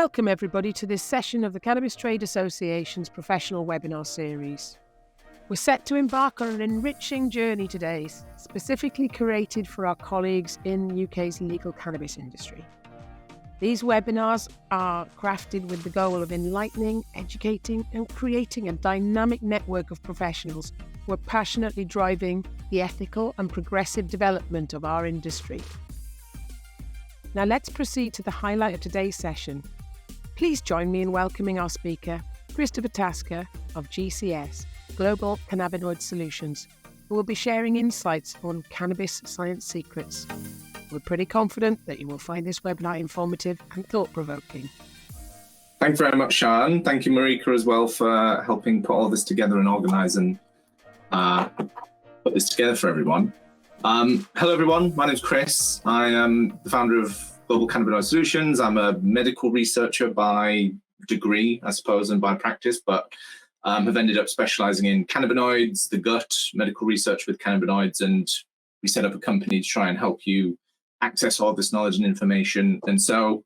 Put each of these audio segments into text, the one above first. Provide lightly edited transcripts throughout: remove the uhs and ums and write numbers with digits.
Welcome everybody to this session of the Cannabis Trade Association's professional webinar series. We're set to embark on an enriching journey today, specifically curated for our colleagues in the UK's legal cannabis industry. These webinars are crafted with the goal of enlightening, educating and creating a dynamic network of professionals who are passionately driving the ethical and progressive development of our industry. Now let's proceed to the highlight of today's session. Please join me in welcoming our speaker, Christopher Tasker of GCS, Global Cannabinoid Solutions, who will be sharing insights on Cannabis Science Secrets. We're pretty confident that you will find this webinar informative and thought-provoking. Thanks very much, Sian. Thank you, Marika, as well, for helping put all this together and organise and put this together for everyone. Hello, everyone. My name's Chris. I am the founder of Global Cannabinoid Solutions. I'm a medical researcher by degree, I suppose, and by practice, but have ended up specialising in cannabinoids, the gut, medical research with cannabinoids, and we set up a company to try and help you access all this knowledge and information. And so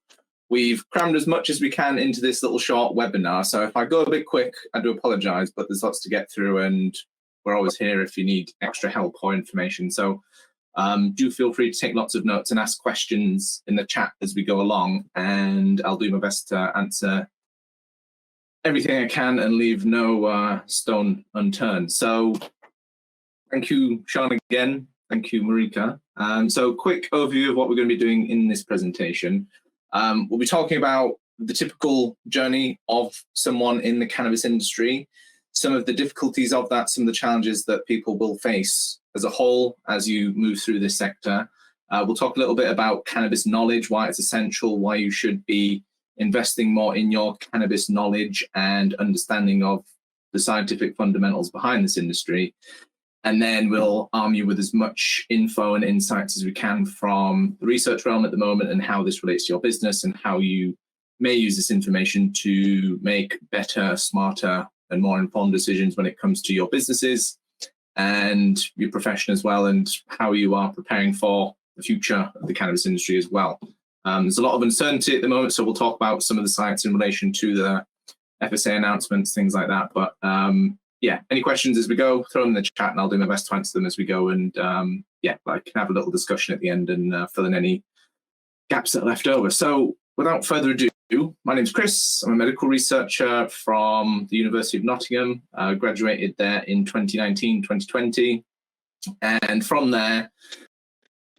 we've crammed as much as we can into this little short webinar. So if I go a bit quick, I do apologise, but there's lots to get through, and we're always here if you need extra help or information. So do feel free to take lots of notes and ask questions in the chat as we go along, and I'll do my best to answer everything I can and leave no stone unturned. So thank you, Sean, again. Thank you, Marika. So quick overview of what we're going to be doing in this presentation. We'll be talking about the typical journey of someone in the cannabis industry, some of the difficulties of that, some of the challenges that people will face as a whole as you move through this sector. We'll talk a little bit about cannabis knowledge, why it's essential, why you should be investing more in your cannabis knowledge and understanding of the scientific fundamentals behind this industry. And then we'll arm you with as much info and insights as we can from the research realm at the moment and how this relates to your business and how you may use this information to make better, smarter, and more informed decisions when it comes to your businesses and your profession as well, and how you are preparing for the future of the cannabis industry as well. There's a lot of uncertainty at the moment, so we'll talk about some of the science in relation to the FSA announcements, things like that. But yeah, any questions as we go, throw them in the chat and I'll do my best to answer them as we go. And yeah, I can have a little discussion at the end and fill in any gaps that are left over. So without further ado, my name's Chris. I'm a medical researcher from the University of Nottingham. Graduated there in 2019, 2020. And from there,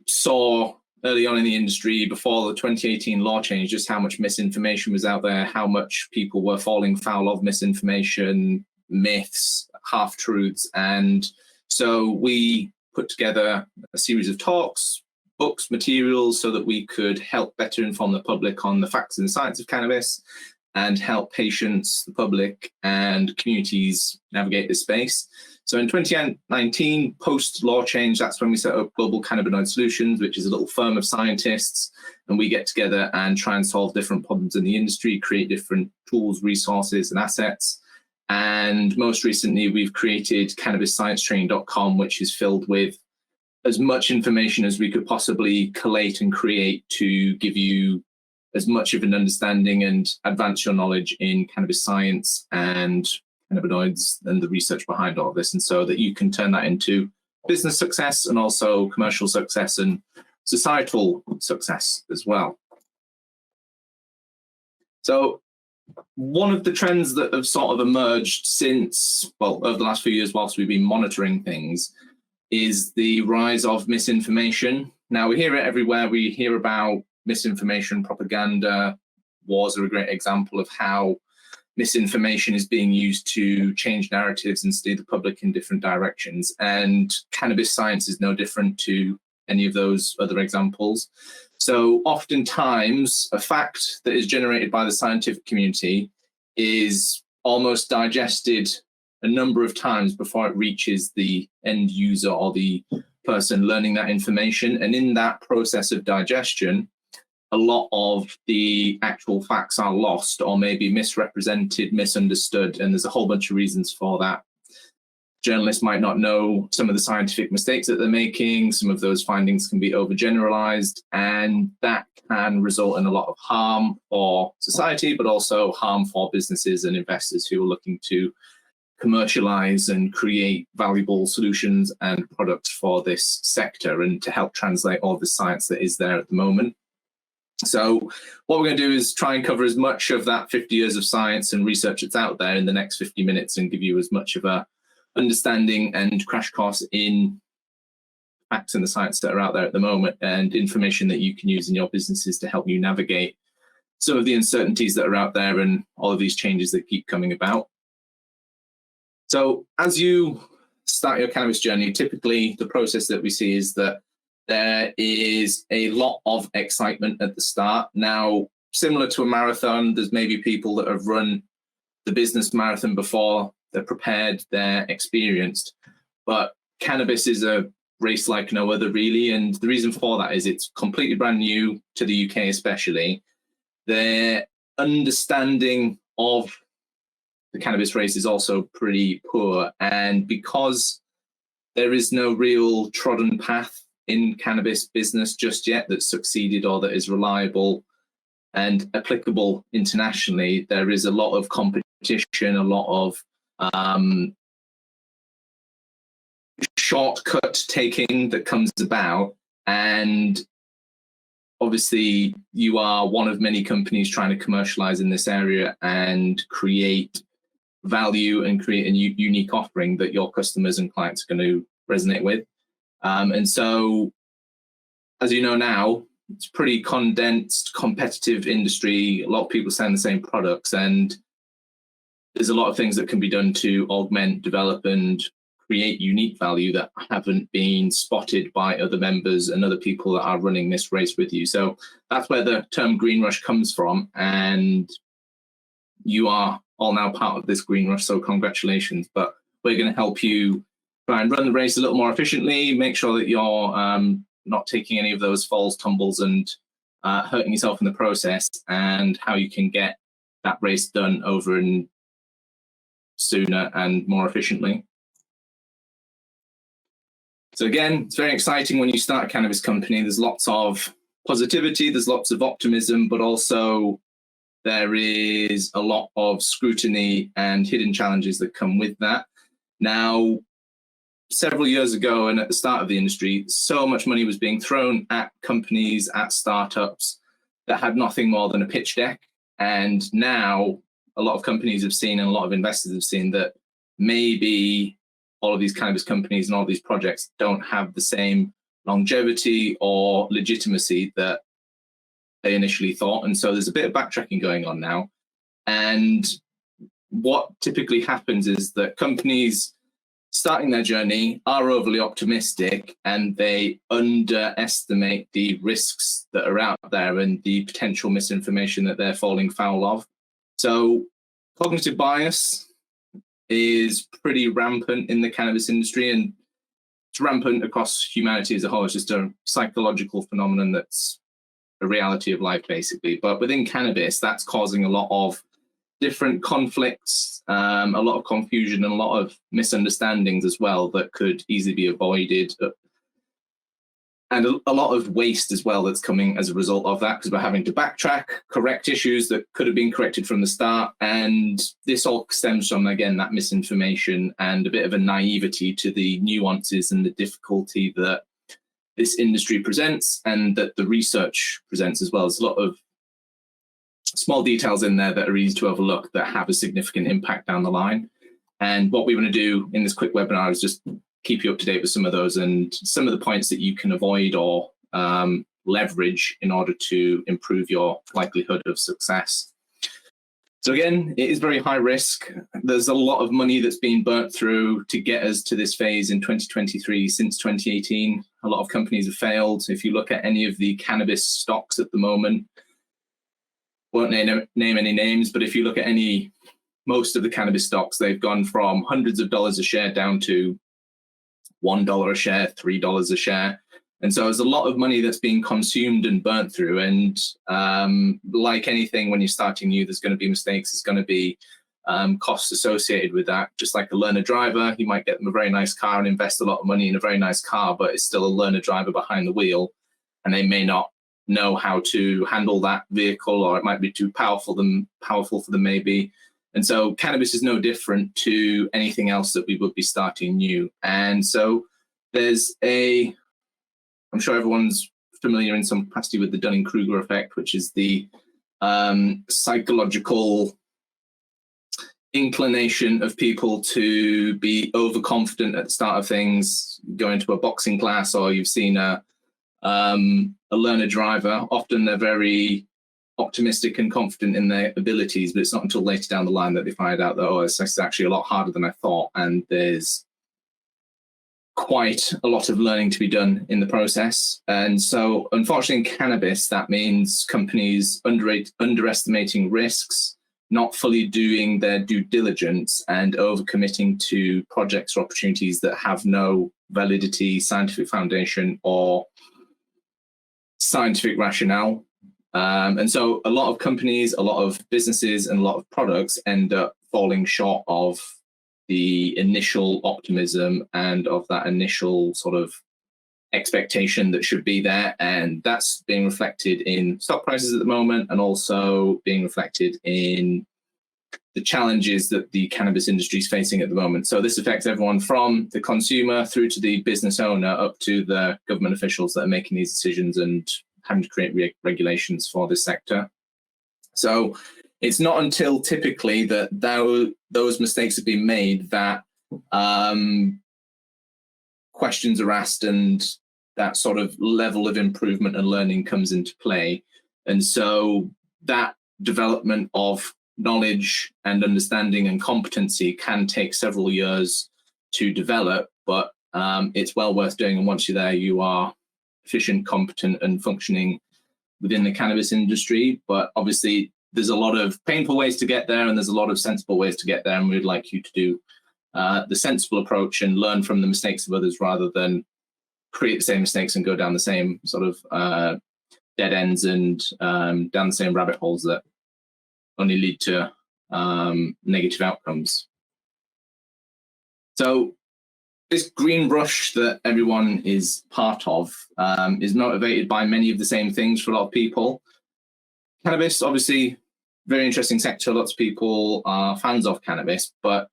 saw early on in the industry, before the 2018 law change, just how much misinformation was out there, how much people were falling foul of misinformation, myths, half-truths. And so we put together a series of talks, books, materials, so that we could help better inform the public on the facts and the science of cannabis and help patients, the public and communities navigate this space. So in 2019, post-law change, that's when we set up Global Cannabinoid Solutions, which is a little firm of scientists, and we get together and try and solve different problems in the industry, create different tools, resources and assets. And most recently, we've created CannabisScienceTraining.com, which is filled with as much information as we could possibly collate and create to give you as much of an understanding and advance your knowledge in cannabis science and cannabinoids and the research behind all of this, and so that you can turn that into business success and also commercial success and societal success as well. So one of the trends that have sort of emerged since, well, over the last few years whilst we've been monitoring things, is the rise of misinformation. Now, we hear it everywhere. We hear about misinformation, propaganda. Wars are a great example of how misinformation is being used to change narratives and steer the public in different directions. And cannabis science is no different to any of those other examples. So oftentimes, a fact that is generated by the scientific community is almost digested a number of times before it reaches the end user or the person learning that information. And in that process of digestion, a lot of the actual facts are lost or maybe misrepresented, misunderstood, and there's a whole bunch of reasons for that. journalists might not know some of the scientific mistakes that they're making. Some of those findings can be overgeneralized, and that can result in a lot of harm for society, but also harm for businesses and investors who are looking to commercialize and create valuable solutions and products for this sector and to help translate all the science that is there at the moment. So what we're going to do is try and cover as much of that 50 years of science and research that's out there in the next 50 minutes and give you as much of a understanding and crash course in facts and the science that are out there at the moment and information that you can use in your businesses to help you navigate some of the uncertainties that are out there and all of these changes that keep coming about. So as you start your cannabis journey, typically the process that we see is that there is a lot of excitement at the start. Now, similar to a marathon, there's maybe people that have run the business marathon before, they're prepared, they're experienced, but cannabis is a race like no other really. And the reason for that is it's completely brand new to the UK especially. Their understanding of the cannabis race is also pretty poor. And because there is no real trodden path in cannabis business just yet that's succeeded or that is reliable and applicable internationally, there is a lot of competition, a lot of shortcut taking that comes about. And obviously you are one of many companies trying to commercialize in this area and create value and create a unique offering that your customers and clients are going to resonate with. And so, as you know now, it's a pretty condensed, competitive industry. A lot of people selling the same products, and there's a lot of things that can be done to augment, develop, and create unique value that haven't been spotted by other members and other people that are running this race with you. So that's where the term green rush comes from, and you are all now part of this green rush, so congratulations. But we're going to help you try and run the race a little more efficiently, make sure that you're not taking any of those falls, tumbles, and hurting yourself in the process, and how you can get that race done over and sooner and more efficiently. So again, it's very exciting when you start a cannabis company. There's lots of positivity, there's lots of optimism, but also there is a lot of scrutiny and hidden challenges that come with that. Now, several years ago and at the start of the industry, so much money was being thrown at companies, at startups that had nothing more than a pitch deck. And now a lot of companies have seen, and a lot of investors have seen, that maybe all of these cannabis companies and all these projects don't have the same longevity or legitimacy that they initially thought. And so there's a bit of backtracking going on now. And what typically happens is that companies starting their journey are overly optimistic, and they underestimate the risks that are out there and the potential misinformation that they're falling foul of. So cognitive bias is pretty rampant in the cannabis industry, and it's rampant across humanity as a whole. It's just a psychological phenomenon that's a reality of life, basically. But within cannabis, that's causing a lot of different conflicts, a lot of confusion, and a lot of misunderstandings as well that could easily be avoided. And a lot of waste as well that's coming as a result of that, because we're having to backtrack, correct issues that could have been corrected from the start. And this all stems from, again, that misinformation and a bit of a naivety to the nuances and the difficulty that this industry presents and that the research presents as well. There's a lot of small details in there that are easy to overlook that have a significant impact down the line. And what we want to do in this quick webinar is just keep you up to date with some of those and some of the points that you can avoid or leverage in order to improve your likelihood of success. So again, it is very high risk. There's a lot of money that's been burnt through to get us to this phase in 2023. Since 2018, a lot of companies have failed. If you look at any of the cannabis stocks at the moment, won't name any names, but if you look at most of the cannabis stocks, they've gone from hundreds of dollars a share down to $1 a share, $3 a share. And so there's a lot of money that's being consumed and burnt through. And like anything, when you're starting new, there's going to be mistakes. There's going to be costs associated with that. Just like a learner driver, you might get them a very nice car and invest a lot of money in a very nice car, but it's still a learner driver behind the wheel, and they may not know how to handle that vehicle, or it might be too powerful for them maybe. And so cannabis is no different to anything else that we would be starting new. And so I'm sure everyone's familiar in some capacity with the Dunning-Kruger effect, which is the psychological inclination of people to be overconfident at the start of things. Go into a boxing class, or you've seen a learner driver. Often they're very optimistic and confident in their abilities, but it's not until later down the line that they find out that, oh, it's actually a lot harder than I thought, and there's quite a lot of learning to be done in the process. And so unfortunately in cannabis, that means companies underestimating risks, not fully doing their due diligence, and overcommitting to projects or opportunities that have no validity, scientific foundation, or scientific rationale. And so a lot of companies, a lot of businesses, and a lot of products end up falling short of the initial optimism and of that initial sort of expectation that should be there. And that's being reflected in stock prices at the moment, and also being reflected in the challenges that the cannabis industry is facing at the moment. So this affects everyone from the consumer through to the business owner, up to the government officials that are making these decisions and having to create regulations for this sector. So it's not until typically that those mistakes have been made that questions are asked, and that sort of level of improvement and learning comes into play. And so that development of knowledge and understanding and competency can take several years to develop, but it's well worth doing. And once you're there, you are efficient, competent, and functioning within the cannabis industry. But obviously there's a lot of painful ways to get there, and there's a lot of sensible ways to get there, and we'd like you to do the sensible approach and learn from the mistakes of others, rather than create the same mistakes and go down the same sort of dead ends and down the same rabbit holes that only lead to negative outcomes. So this green rush that everyone is part of is motivated by many of the same things for a lot of people. Cannabis, obviously, very interesting sector. Lots of people are fans of cannabis, but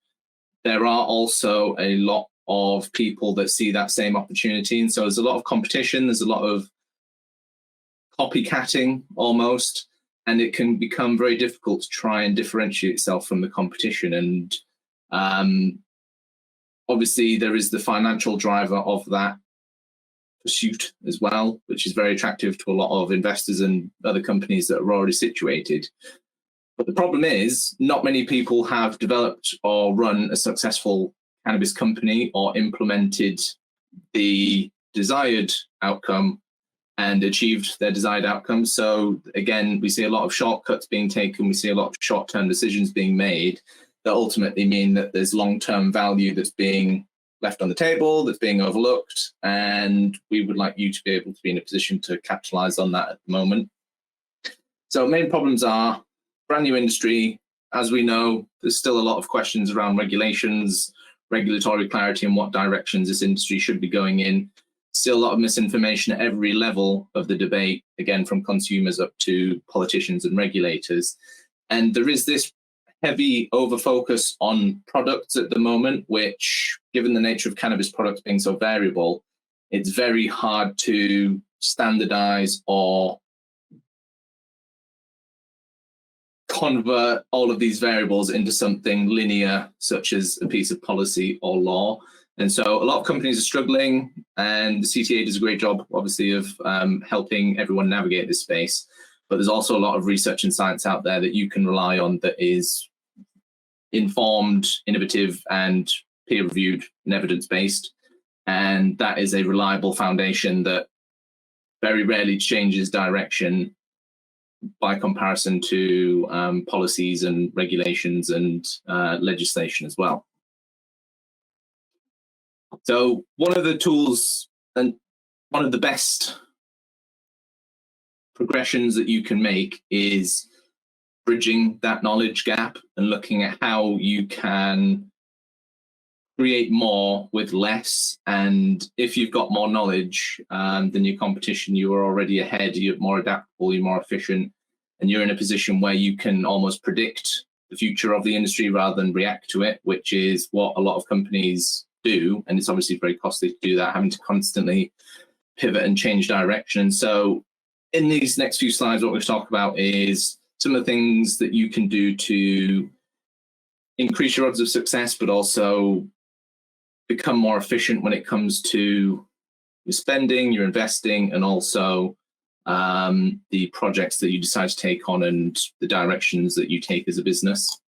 there are also a lot of people that see that same opportunity. And so there's a lot of competition, there's a lot of copycatting almost, and it can become very difficult to try and differentiate itself from the competition. And obviously there is the financial driver of that pursuit as well, which is very attractive to a lot of investors and other companies that are already situated. But the problem is, not many people have developed or run a successful cannabis company or implemented the desired outcome and achieved their desired outcome. So again, we see a lot of shortcuts being taken. We see a lot of short-term decisions being made that ultimately mean that there's long-term value that's being left on the table, that's being overlooked. And we would like you to be able to be in a position to capitalize on that at the moment. So main problems are brand new industry. As we know, there's still a lot of questions around regulations, regulatory clarity, and what directions this industry should be going in. Still a lot of misinformation at every level of the debate, again, from consumers up to politicians and regulators. And there is this heavy overfocus on products at the moment, which, given the nature of cannabis products being so variable, it's very hard to standardize or convert all of these variables into something linear, such as a piece of policy or law. And so a lot of companies are struggling, and the CTA does a great job, obviously, of helping everyone navigate this space. But there's also a lot of research and science out there that you can rely on that is informed, innovative, and peer-reviewed and evidence-based. And that is a reliable foundation that very rarely changes direction by comparison to policies and regulations and legislation as well. So one of the tools and one of the best progressions that you can make is bridging that knowledge gap and looking at how you can create more with less. And if you've got more knowledge than your competition, you are already ahead, you're more adaptable, you're more efficient, and you're in a position where you can almost predict the future of the industry rather than react to it, which is what a lot of companies do. And it's obviously very costly to do that, having to constantly pivot and change direction. So in these next few slides, what we've talked about is some of the things that you can do to increase your odds of success, but also become more efficient when it comes to your spending, your investing, and also the projects that you decide to take on and the directions that you take as a business.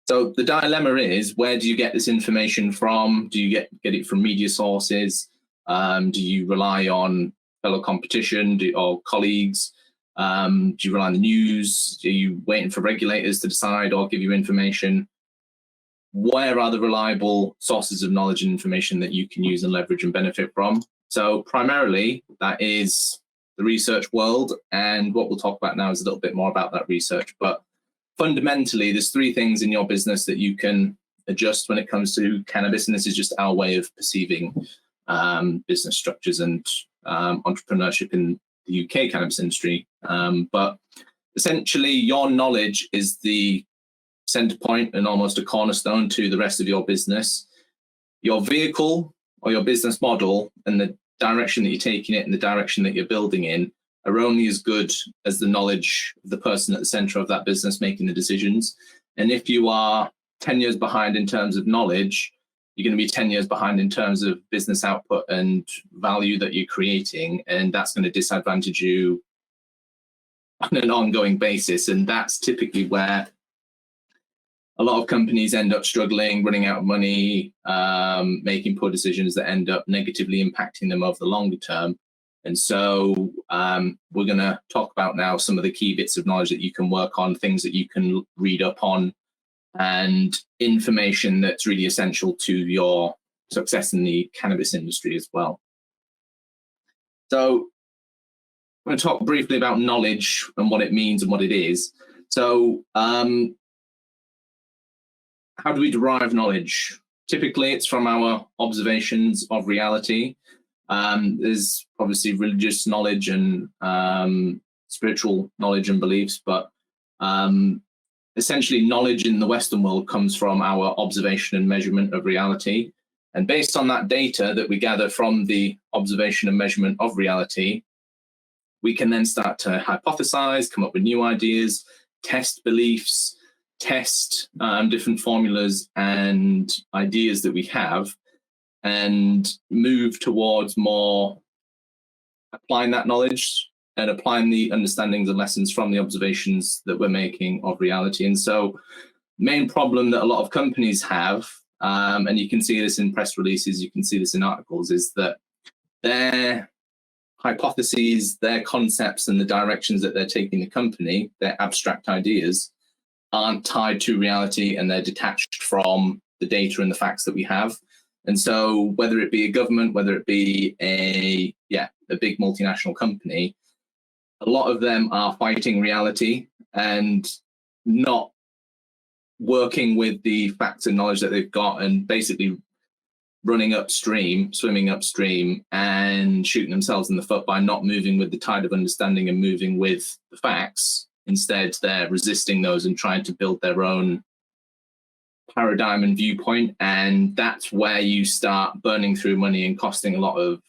So the dilemma is, where do you get this information from? Do you get it from media sources? Do you rely on fellow competition or colleagues? Do you rely on the news? Are you waiting for regulators to decide or give you information? Where are the reliable sources of knowledge and information that you can use and leverage and benefit from? So primarily, that is the research world. And what we'll talk about now is a little bit more about that research. But fundamentally, there's three things in your business that you can adjust when it comes to cannabis. And this is just our way of perceiving business structures and entrepreneurship in the UK cannabis industry. But essentially, your knowledge is the center point and almost a cornerstone to the rest of your business. Your vehicle or your business model and the direction that you're taking it and the direction that you're building in are only as good as the knowledge of the person at the center of that business making the decisions. And if you are 10 years behind in terms of knowledge, you're going to be 10 years behind in terms of business output and value that you're creating. And that's going to disadvantage you on an ongoing basis. And that's typically where a lot of companies end up struggling, running out of money, making poor decisions that end up negatively impacting them over the longer term. And so we're going to talk about now some of the key bits of knowledge that you can work on, things that you can read up on, and information that's really essential to your success in the cannabis industry as well. So I'm going to talk briefly about knowledge and what it means and what it is. So how do we derive knowledge? Typically, it's from our observations of reality. There's obviously religious knowledge and spiritual knowledge and beliefs, but essentially knowledge in the Western world comes from our observation and measurement of reality. And based on that data that we gather from the observation and measurement of reality, we can then start to hypothesize, come up with new ideas, test beliefs, test different formulas and ideas that we have, and move towards more applying that knowledge and applying the understandings and lessons from the observations that we're making of reality. And so main problem that a lot of companies have, and you can see this in press releases, you can see this in articles, is that their hypotheses, their concepts and the directions that they're taking the company, their abstract ideas, aren't tied to reality, and they're detached from the data and the facts that we have. And so whether it be a government, whether it be a big multinational company, a lot of them are fighting reality and not working with the facts and knowledge that they've got, and basically running upstream, swimming upstream, and shooting themselves in the foot by not moving with the tide of understanding and moving with the facts. Instead, they're resisting those and trying to build their own paradigm and viewpoint. And that's where you start burning through money and costing a lot of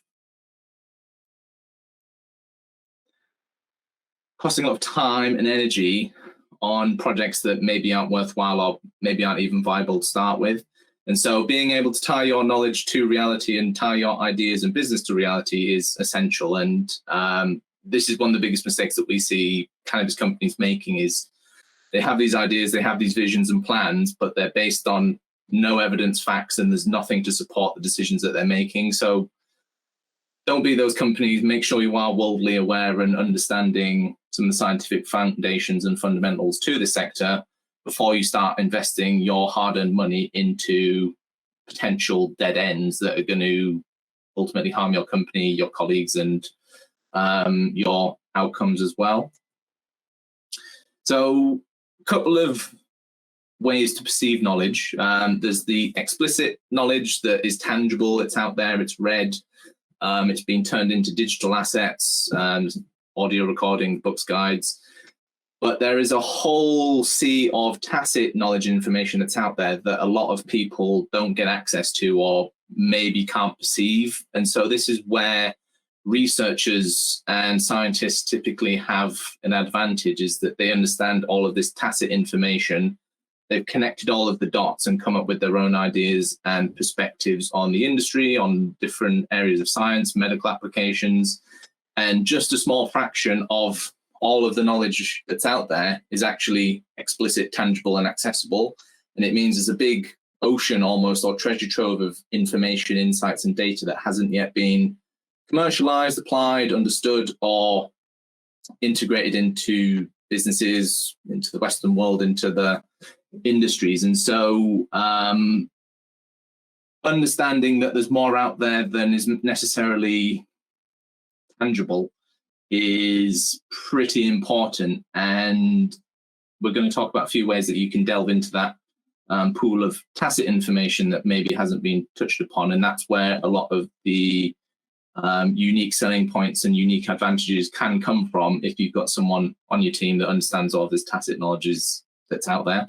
time and energy on projects that maybe aren't worthwhile or maybe aren't even viable to start with. And so being able to tie your knowledge to reality and tie your ideas and business to reality is essential. And this is one of the biggest mistakes that we see cannabis companies making, is they have these ideas, they have these visions and plans, but they're based on no evidence, facts, and there's nothing to support the decisions that they're making. So don't be those companies. Make sure you are worldly aware and understanding some of the scientific foundations and fundamentals to the sector before you start investing your hard-earned money into potential dead ends that are going to ultimately harm your company, your colleagues, and your outcomes as well. So a couple of ways to perceive knowledge. There's the explicit knowledge that is tangible, it's out there, it's read, it's been turned into digital assets, audio recording, books, guides. But there is a whole sea of tacit knowledge information that's out there that a lot of people don't get access to or maybe can't perceive. And so this is where researchers and scientists typically have an advantage, is that they understand all of this tacit information. They've connected all of the dots and come up with their own ideas and perspectives on the industry, on different areas of science, medical applications, and just a small fraction of all of the knowledge that's out there is actually explicit, tangible, and accessible. And it means there's a big ocean almost, or treasure trove of information, insights, and data that hasn't yet been commercialized, applied, understood, or integrated into businesses, into the Western world, into the industries. And so understanding that there's more out there than is necessarily tangible is pretty important, and we're going to talk about a few ways that you can delve into that pool of tacit information that maybe hasn't been touched upon. And that's where a lot of the unique selling points and unique advantages can come from, if you've got someone on your team that understands all of this tacit knowledge that's out there.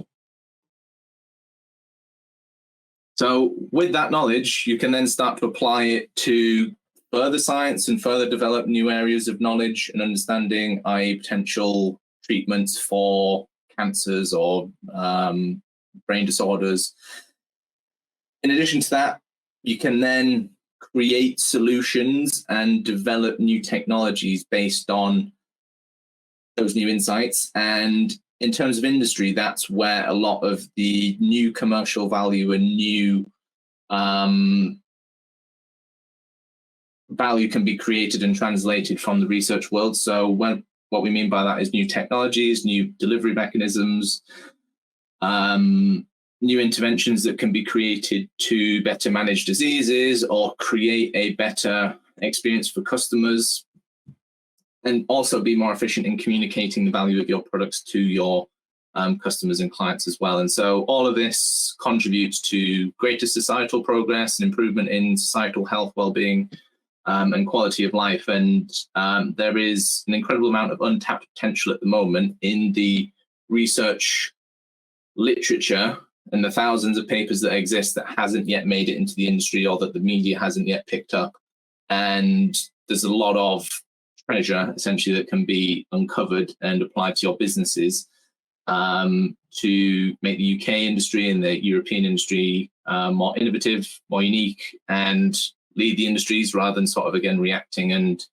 So with that knowledge, you can then start to apply it to further science and further develop new areas of knowledge and understanding, i.e. potential treatments for cancers or brain disorders. In addition to that, you can then create solutions and develop new technologies based on those new insights. And in terms of industry, that's where a lot of the new commercial value and new value can be created and translated from the research world. So what we mean by that is new technologies, new delivery mechanisms, new interventions that can be created to better manage diseases or create a better experience for customers, and also be more efficient in communicating the value of your products to your customers and clients as well. And so all of this contributes to greater societal progress and improvement in societal health, well-being, and quality of life. And there is an incredible amount of untapped potential at the moment in the research literature and the thousands of papers that exist that hasn't yet made it into the industry, or that the media hasn't yet picked up. And there's a lot of treasure essentially that can be uncovered and applied to your businesses to make the UK industry and the European industry more innovative, more unique, and lead the industries rather than sort of, again, reacting and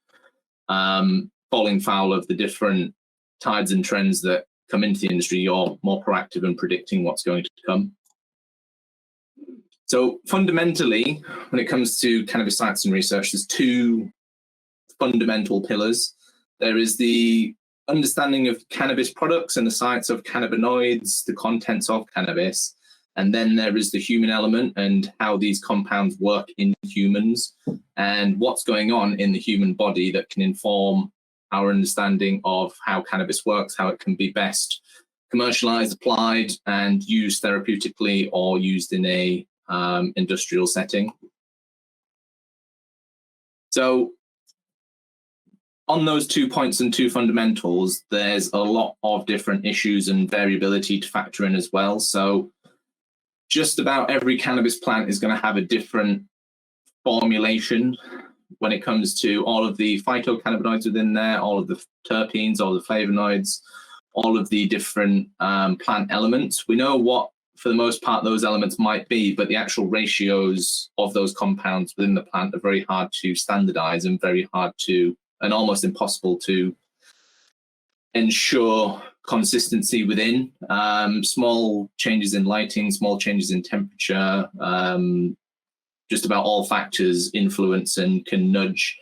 falling foul of the different tides and trends that come into the industry. You're more proactive in predicting what's going to come. So fundamentally, when it comes to cannabis science and research, there's two fundamental pillars. There is the understanding of cannabis products and the science of cannabinoids, the contents of cannabis. And then there is the human element and how these compounds work in humans and what's going on in the human body that can inform our understanding of how cannabis works, how it can be best commercialized, applied, and used therapeutically or used in a industrial setting. So on those 2 points and two fundamentals, there's a lot of different issues and variability to factor in as well. So just about every cannabis plant is going to have a different formulation when it comes to all of the phytocannabinoids within there, all of the terpenes, all the flavonoids, all of the different plant elements. We know what, for the most part, those elements might be, but the actual ratios of those compounds within the plant are very hard to standardize and very hard to, and almost impossible to ensure consistency within. Small changes in lighting, small changes in temperature, just about all factors influence and can nudge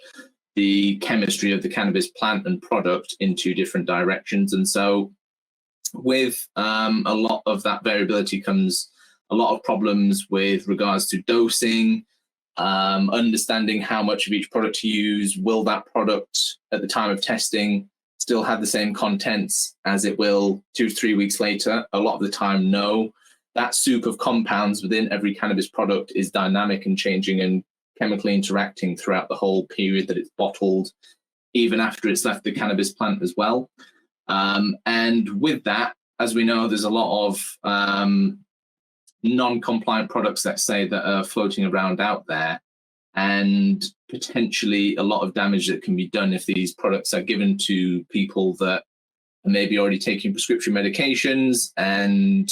the chemistry of the cannabis plant and product in two different directions. And so with a lot of that variability comes a lot of problems with regards to dosing, understanding how much of each product to use. Will that product at the time of testing still have the same contents as it will 2-3 weeks later? A lot of the time, no. That soup of compounds within every cannabis product is dynamic and changing and chemically interacting throughout the whole period that it's bottled, even after it's left the cannabis plant as well. And with that, as we know, there's a lot of non-compliant products, let's say, that are floating around out there, and potentially a lot of damage that can be done if these products are given to people that are maybe already taking prescription medications, and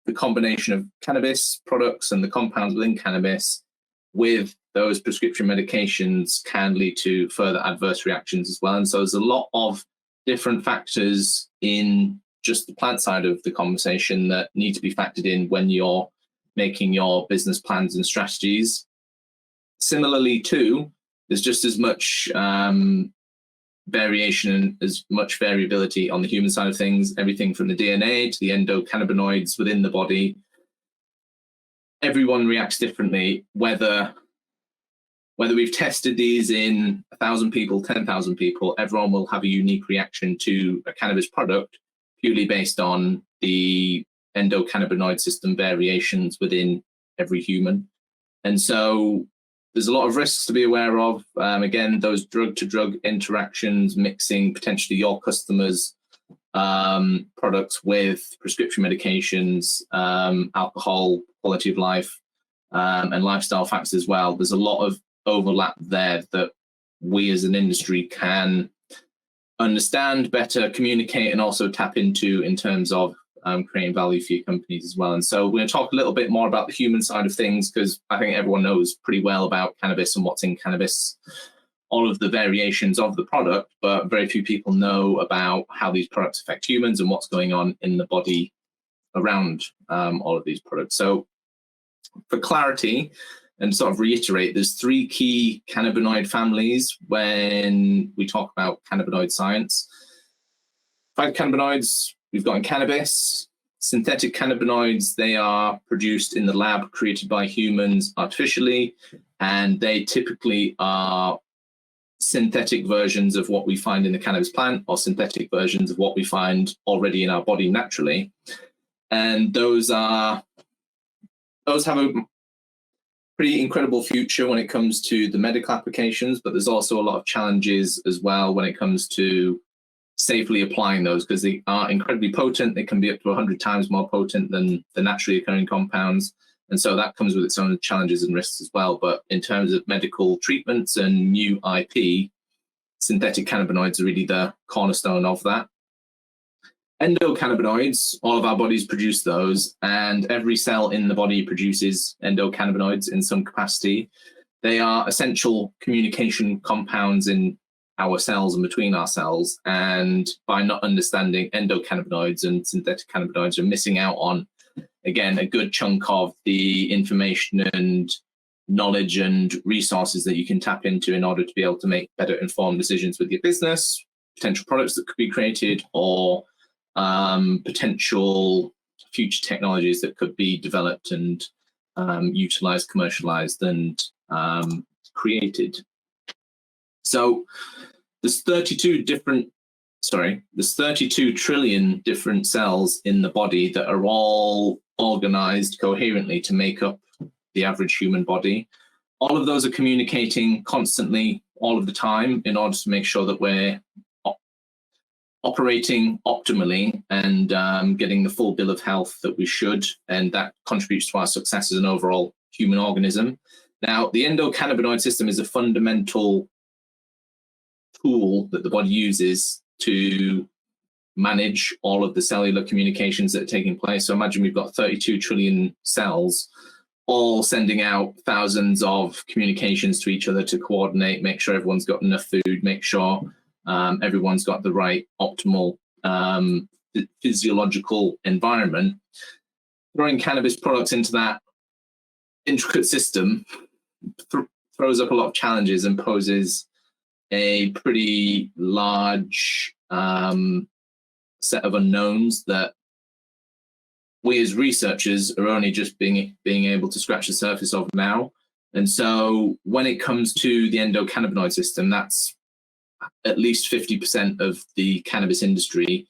the combination of cannabis products and the compounds within cannabis with those prescription medications can lead to further adverse reactions as well. And so there's a lot of different factors in just the plant side of the conversation that need to be factored in when you're making your business plans and strategies. Similarly, too, there's just as much variation and as much variability on the human side of things, everything from the DNA to the endocannabinoids within the body. Everyone reacts differently, whether we've tested these in 1,000 people, 10,000 people, everyone will have a unique reaction to a cannabis product purely based on the endocannabinoid system variations within every human. And so there's a lot of risks to be aware of. Again, those drug-to-drug interactions, mixing potentially your customers' products with prescription medications, alcohol, quality of life, and lifestyle factors as well. There's a lot of overlap there that we as an industry can understand better, communicate, and also tap into in terms of creating value for your companies as well. And so we're going to talk a little bit more about the human side of things, because I think everyone knows pretty well about cannabis and what's in cannabis, all of the variations of the product, but very few people know about how these products affect humans and what's going on in the body around all of these products. So for clarity, and sort of reiterate, there's 3 key cannabinoid families when we talk about cannabinoid science. Phytocannabinoids, we've got in cannabis. Synthetic cannabinoids, they are produced in the lab, created by humans artificially, and they typically are synthetic versions of what we find in the cannabis plant, or synthetic versions of what we find already in our body naturally. And those have a pretty incredible future when it comes to the medical applications, but there's also a lot of challenges as well when it comes to safely applying those, because they are incredibly potent. They can be up to 100 times more potent than the naturally occurring compounds. And so that comes with its own challenges and risks as well. But in terms of medical treatments and new IP, synthetic cannabinoids are really the cornerstone of that. Endocannabinoids, all of our bodies produce those, and every cell in the body produces endocannabinoids in some capacity. They are essential communication compounds in our cells and between our cells, and by not understanding endocannabinoids and synthetic cannabinoids, you're missing out on, again, a good chunk of the information and knowledge and resources that you can tap into in order to be able to make better informed decisions with your business, potential products that could be created, or potential future technologies that could be developed and utilized, commercialized, and created. So there's 32 trillion different cells in the body that are all organized coherently to make up the average human body. All of those are communicating constantly all of the time in order to make sure that we're operating optimally and getting the full bill of health that we should, and that contributes to our success as an overall human organism. Now, the endocannabinoid system is a fundamental tool that the body uses to manage all of the cellular communications that are taking place. So imagine we've got 32 trillion cells all sending out thousands of communications to each other to coordinate, make sure everyone's got enough food, make sure everyone's got the right optimal physiological environment. Throwing cannabis products into that intricate system throws up a lot of challenges and poses a pretty large set of unknowns that we as researchers are only just being able to scratch the surface of now. And so when it comes to the endocannabinoid system, that's at least 50% of the cannabis industry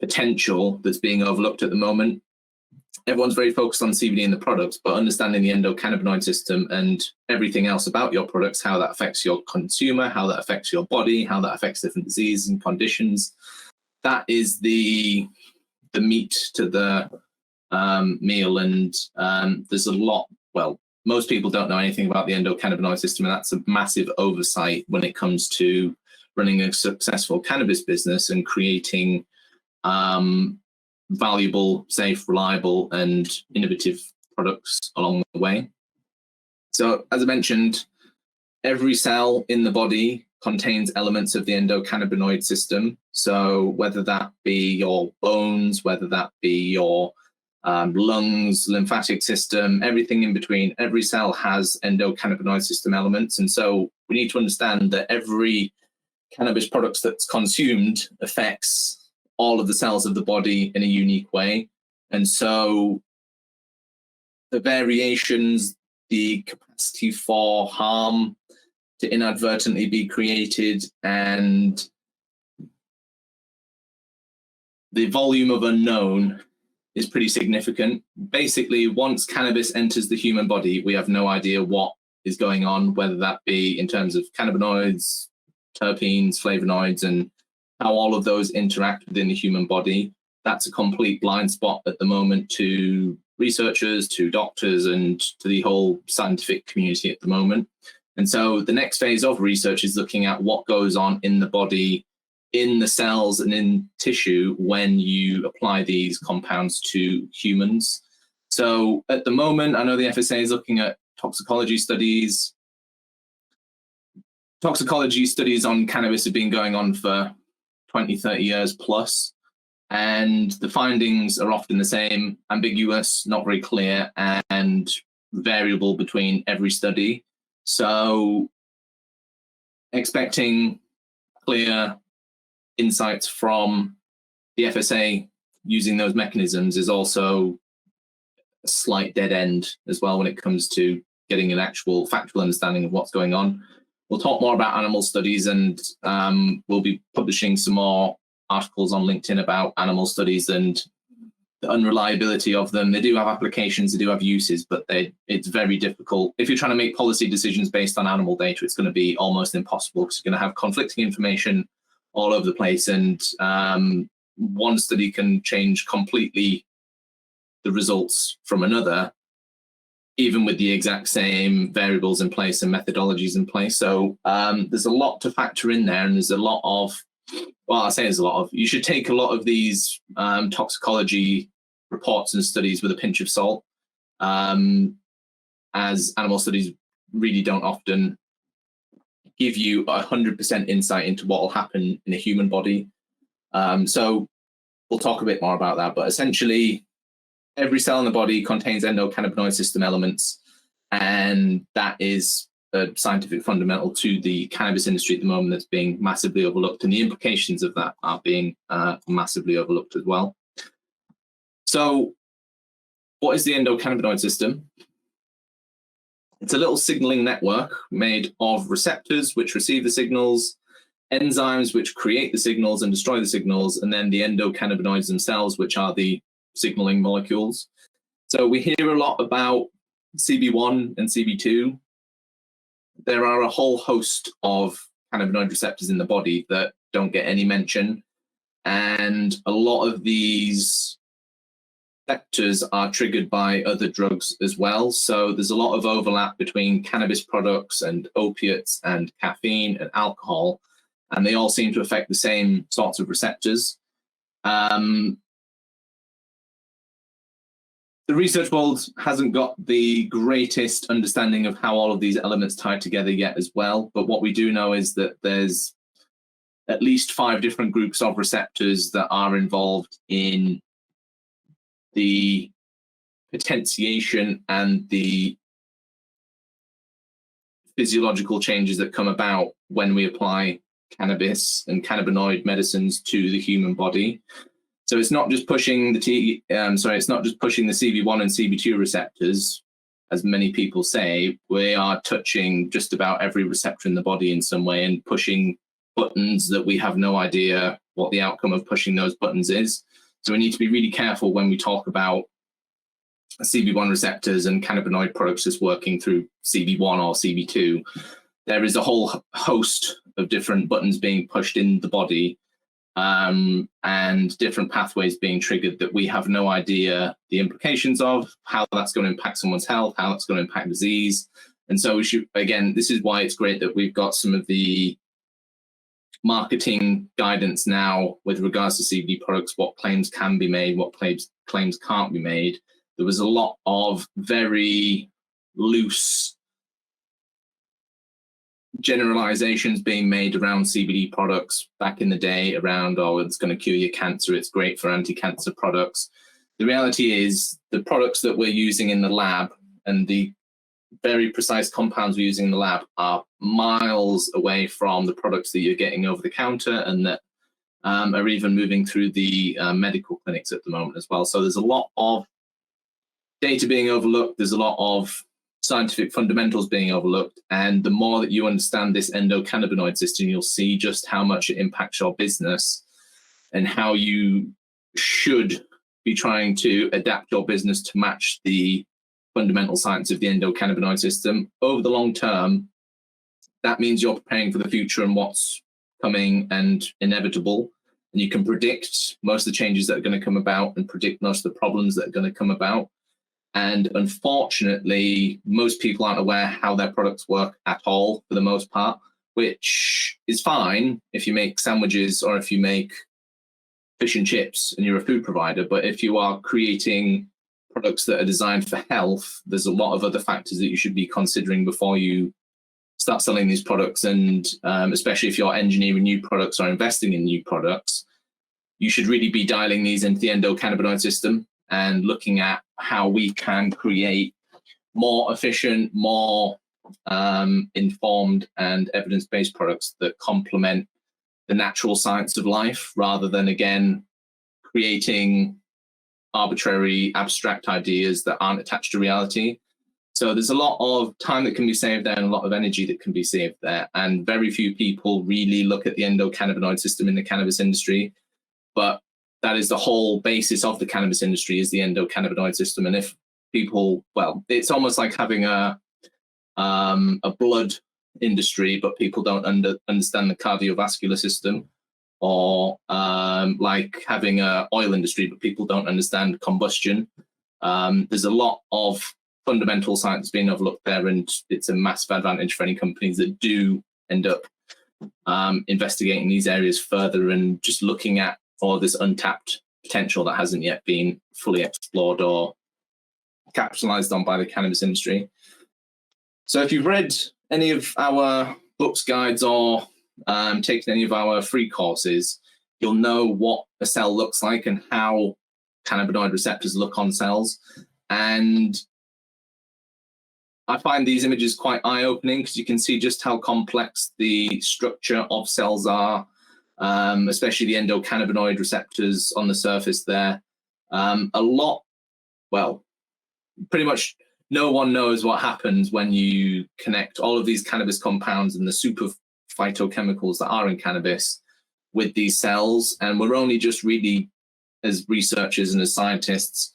potential that's being overlooked at the moment. Everyone's very focused on CBD and the products, but understanding the endocannabinoid system and everything else about your products, how that affects your consumer, how that affects your body, how that affects different diseases and conditions, that is the meat to the meal. And there's a lot, well, most people don't know anything about the endocannabinoid system, and that's a massive oversight when it comes to running a successful cannabis business and creating valuable, safe, reliable, and innovative products along the way. So, as I mentioned, every cell in the body contains elements of the endocannabinoid system. So, whether that be your bones, whether that be your lungs, lymphatic system, everything in between, every cell has endocannabinoid system elements. And so, we need to understand that every cannabis product that's consumed affects all of the cells of the body in a unique way. And so the variations, the capacity for harm to inadvertently be created, and the volume of unknown is pretty significant. Basically, once cannabis enters the human body, we have no idea what is going on, whether that be in terms of cannabinoids, terpenes, flavonoids, and how all of those interact within the human body. That's a complete blind spot at the moment to researchers, to doctors, and to the whole scientific community at the moment. And so the next phase of research is looking at what goes on in the body, in the cells and in tissue when you apply these compounds to humans. So at the moment, I know the FSA is looking at toxicology studies. Toxicology studies on cannabis have been going on for 20, 30 years plus, and the findings are often the same, ambiguous, not very clear, and variable between every study. So expecting clear insights from the FSA using those mechanisms is also a slight dead end as well when it comes to getting an actual factual understanding of what's going on. We'll talk more about animal studies, and we'll be publishing some more articles on LinkedIn about animal studies and the unreliability of them. They do have applications, they do have uses, but it's very difficult. If you're trying to make policy decisions based on animal data, it's going to be almost impossible because you're going to have conflicting information all over the place, and one study can change completely the results from another, even with the exact same variables in place and methodologies in place. So there's a lot to factor in there, and there's a lot of, well, I say there's a lot of, you should take a lot of these toxicology reports and studies with a pinch of salt, as animal studies really don't often give you 100% insight into what will happen in a human body. So we'll talk a bit more about that, but essentially, every cell in the body contains endocannabinoid system elements, and that is a scientific fundamental to the cannabis industry at the moment that's being massively overlooked, and the implications of that are being massively overlooked as well. So what is the endocannabinoid system? It's a little signaling network made of receptors which receive the signals, enzymes which create the signals and destroy the signals, and then the endocannabinoids themselves, which are the signaling molecules. So we hear a lot about CB1 and CB2. There are a whole host of cannabinoid receptors in the body that don't get any mention, and a lot of these receptors are triggered by other drugs as well. So there's a lot of overlap between cannabis products and opiates and caffeine and alcohol, and they all seem to affect the same sorts of receptors. The research world hasn't got the greatest understanding of how all of these elements tie together yet as well, but what we do know is that there's at least 5 different groups of receptors that are involved in the potentiation and the physiological changes that come about when we apply cannabis and cannabinoid medicines to the human body. So it's not just pushing the it's not just pushing the CB1 and CB2 receptors, as many people say. We are touching just about every receptor in the body in some way and pushing buttons that we have no idea what the outcome of pushing those buttons is. So we need to be really careful when we talk about CB1 receptors and cannabinoid products just working through CB1 or CB2. There is a whole host of different buttons being pushed in the body, and different pathways being triggered that we have no idea the implications of, how that's going to impact someone's health, how that's going to impact disease. And so we should, again, this is why it's great that we've got some of the marketing guidance now with regards to CBD products, what claims can be made, what claims can't be made. There was a lot of very loose generalizations being made around CBD products back in the day around, oh, it's going to cure your cancer, it's great for anti-cancer products. The reality is the products that we're using in the lab and the very precise compounds we're using in the lab are miles away from the products that you're getting over the counter and that are even moving through the medical clinics at the moment as well. So there's a lot of data being overlooked. There's a lot of scientific fundamentals being overlooked. And the more that you understand this endocannabinoid system, you'll see just how much it impacts your business and how you should be trying to adapt your business to match the fundamental science of the endocannabinoid system. Over the long term, that means you're preparing for the future and what's coming and inevitable. And you can predict most of the changes that are going to come about and predict most of the problems that are going to come about. And unfortunately, most people aren't aware how their products work at all, for the most part, which is fine if you make sandwiches or if you make fish and chips and you're a food provider. But if you are creating products that are designed for health, there's a lot of other factors that you should be considering before you start selling these products. And especially if you're engineering new products or investing in new products, you should really be dialing these into the endocannabinoid system and looking at how we can create more efficient, more informed and evidence-based products that complement the natural science of life, rather than, again, creating arbitrary, abstract ideas that aren't attached to reality. So there's a lot of time that can be saved there and a lot of energy that can be saved there. And very few people really look at the endocannabinoid system in the cannabis industry, but that is the whole basis of the cannabis industry, is the endocannabinoid system. And if people, well, it's almost like having a blood industry, but people don't understand the cardiovascular system, or like having a oil industry, but people don't understand combustion. There's a lot of fundamental science being overlooked there, and it's a massive advantage for any companies that do end up investigating these areas further and just looking at all this untapped potential that hasn't yet been fully explored or capitalized on by the cannabis industry. So if you've read any of our books, guides, or taken any of our free courses, you'll know what a cell looks like and how cannabinoid receptors look on cells. And I find these images quite eye-opening because you can see just how complex the structure of cells are, especially the endocannabinoid receptors on the surface there. Pretty much no one knows what happens when you connect all of these cannabis compounds and the super phytochemicals that are in cannabis with these cells. And we're only just really, as researchers and as scientists,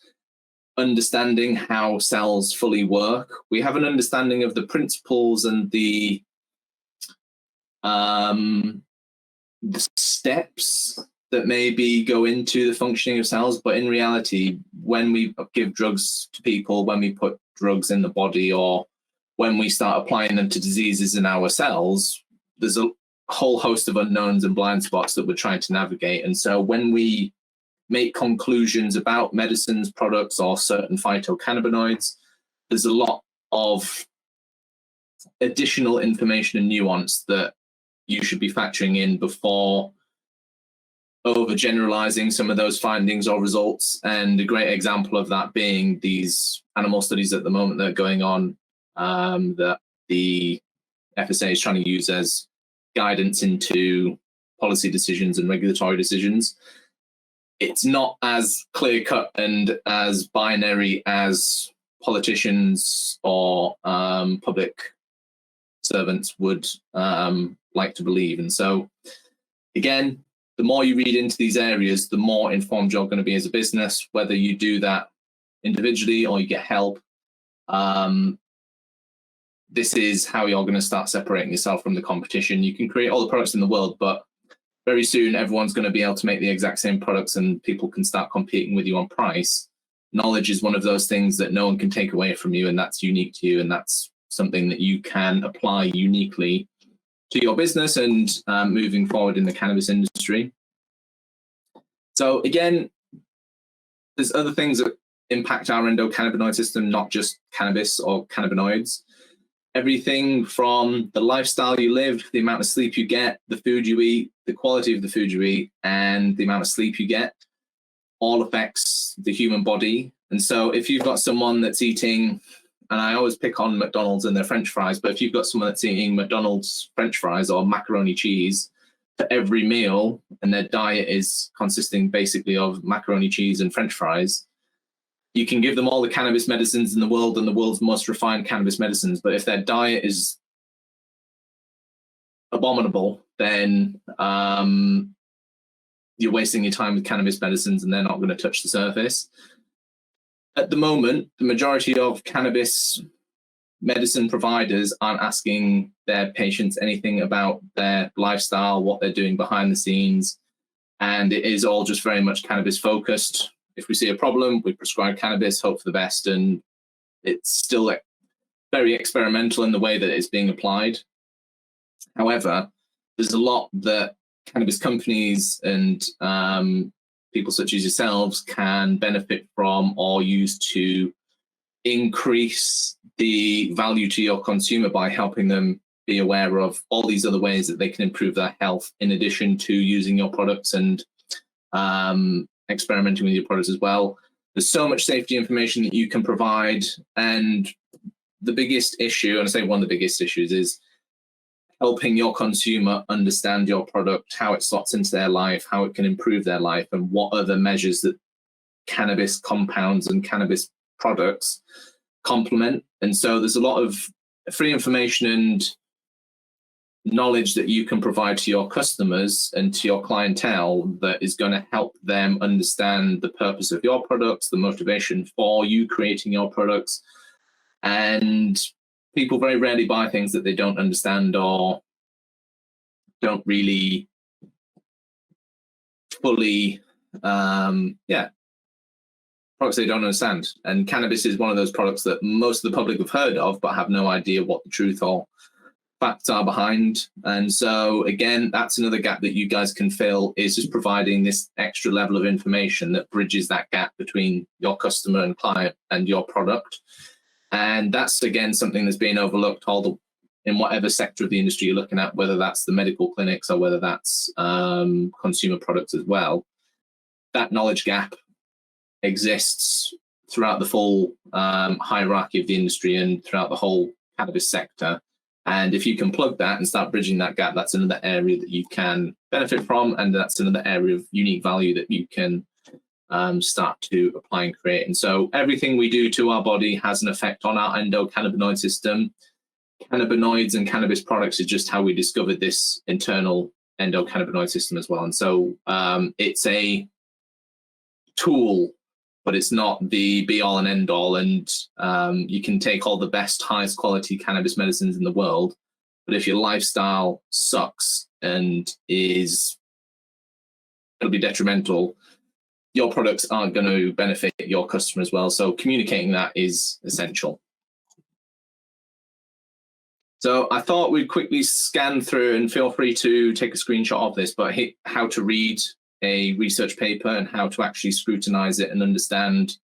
understanding how cells fully work. We have an understanding of the principles and the steps that maybe go into the functioning of cells, but in reality, when we give drugs to people, when we put drugs in the body, or when we start applying them to diseases in our cells, there's a whole host of unknowns and blind spots that we're trying to navigate. And so when we make conclusions about medicines, products, or certain phytocannabinoids, there's a lot of additional information and nuance that you should be factoring in before overgeneralizing some of those findings or results. And a great example of that being these animal studies at the moment that are going on, that the FSA is trying to use as guidance into policy decisions and regulatory decisions. It's not as clear-cut and as binary as politicians or public servants would like to believe. And so, again, the more you read into these areas, the more informed you're going to be as a business, whether you do that individually or you get help. This is how you're going to start separating yourself from the competition. You can create all the products in the world, but very soon everyone's going to be able to make the exact same products and people can start competing with you on price. Knowledge is one of those things that no one can take away from you, and that's unique to you, and that's something that you can apply uniquely to your business and moving forward in the cannabis industry. So again, there's other things that impact our endocannabinoid system, not just cannabis or cannabinoids. Everything from the lifestyle you live, the amount of sleep you get, the food you eat, the quality of the food you eat, and the amount of sleep you get, all affects the human body. And so if you've got someone that's eating, and I always pick on McDonald's and their French fries, but if you've got someone that's eating McDonald's French fries or macaroni cheese for every meal, and their diet is consisting basically of macaroni cheese and French fries, you can give them all the cannabis medicines in the world and the world's most refined cannabis medicines, but if their diet is abominable, then you're wasting your time with cannabis medicines and they're not going to touch the surface. At the moment, the majority of cannabis medicine providers aren't asking their patients anything about their lifestyle, what they're doing behind the scenes, and it is all just very much cannabis focused. If we see a problem, we prescribe cannabis, hope for the best, and it's still very experimental in the way that it's being applied. However, there's a lot that cannabis companies and people such as yourselves can benefit from or use to increase the value to your consumer by helping them be aware of all these other ways that they can improve their health in addition to using your products and experimenting with your products as well. There's so much safety information that you can provide, and the biggest issue, and I say one of the biggest issues, is helping your consumer understand your product, how it slots into their life, how it can improve their life, and what other measures that cannabis compounds and cannabis products complement. And so there's a lot of free information and knowledge that you can provide to your customers and to your clientele that is going to help them understand the purpose of your products, the motivation for you creating your products. And people very rarely buy things that they don't understand or don't really fully, products they don't understand. And cannabis is one of those products that most of the public have heard of, but have no idea what the truth or facts are behind. And so again, that's another gap that you guys can fill, is just providing this extra level of information that bridges that gap between your customer and client and your product. And that's, again, something that's being overlooked in whatever sector of the industry you're looking at, whether that's the medical clinics or whether that's consumer products as well. That knowledge gap exists throughout the full hierarchy of the industry and throughout the whole cannabis sector. And if you can plug that and start bridging that gap, that's another area that you can benefit from, and that's another area of unique value that you can start to apply and create. And so everything we do to our body has an effect on our endocannabinoid system. Cannabinoids and cannabis products is just how we discovered this internal endocannabinoid system as well. And so it's a tool, but it's not the be all and end all. And you can take all the best, highest quality cannabis medicines in the world, but if your lifestyle sucks and it'll be detrimental, your products aren't going to benefit your customer as well. So communicating that is essential. So I thought we'd quickly scan through, and feel free to take a screenshot of this, but how to read a research paper and how to actually scrutinize it and understand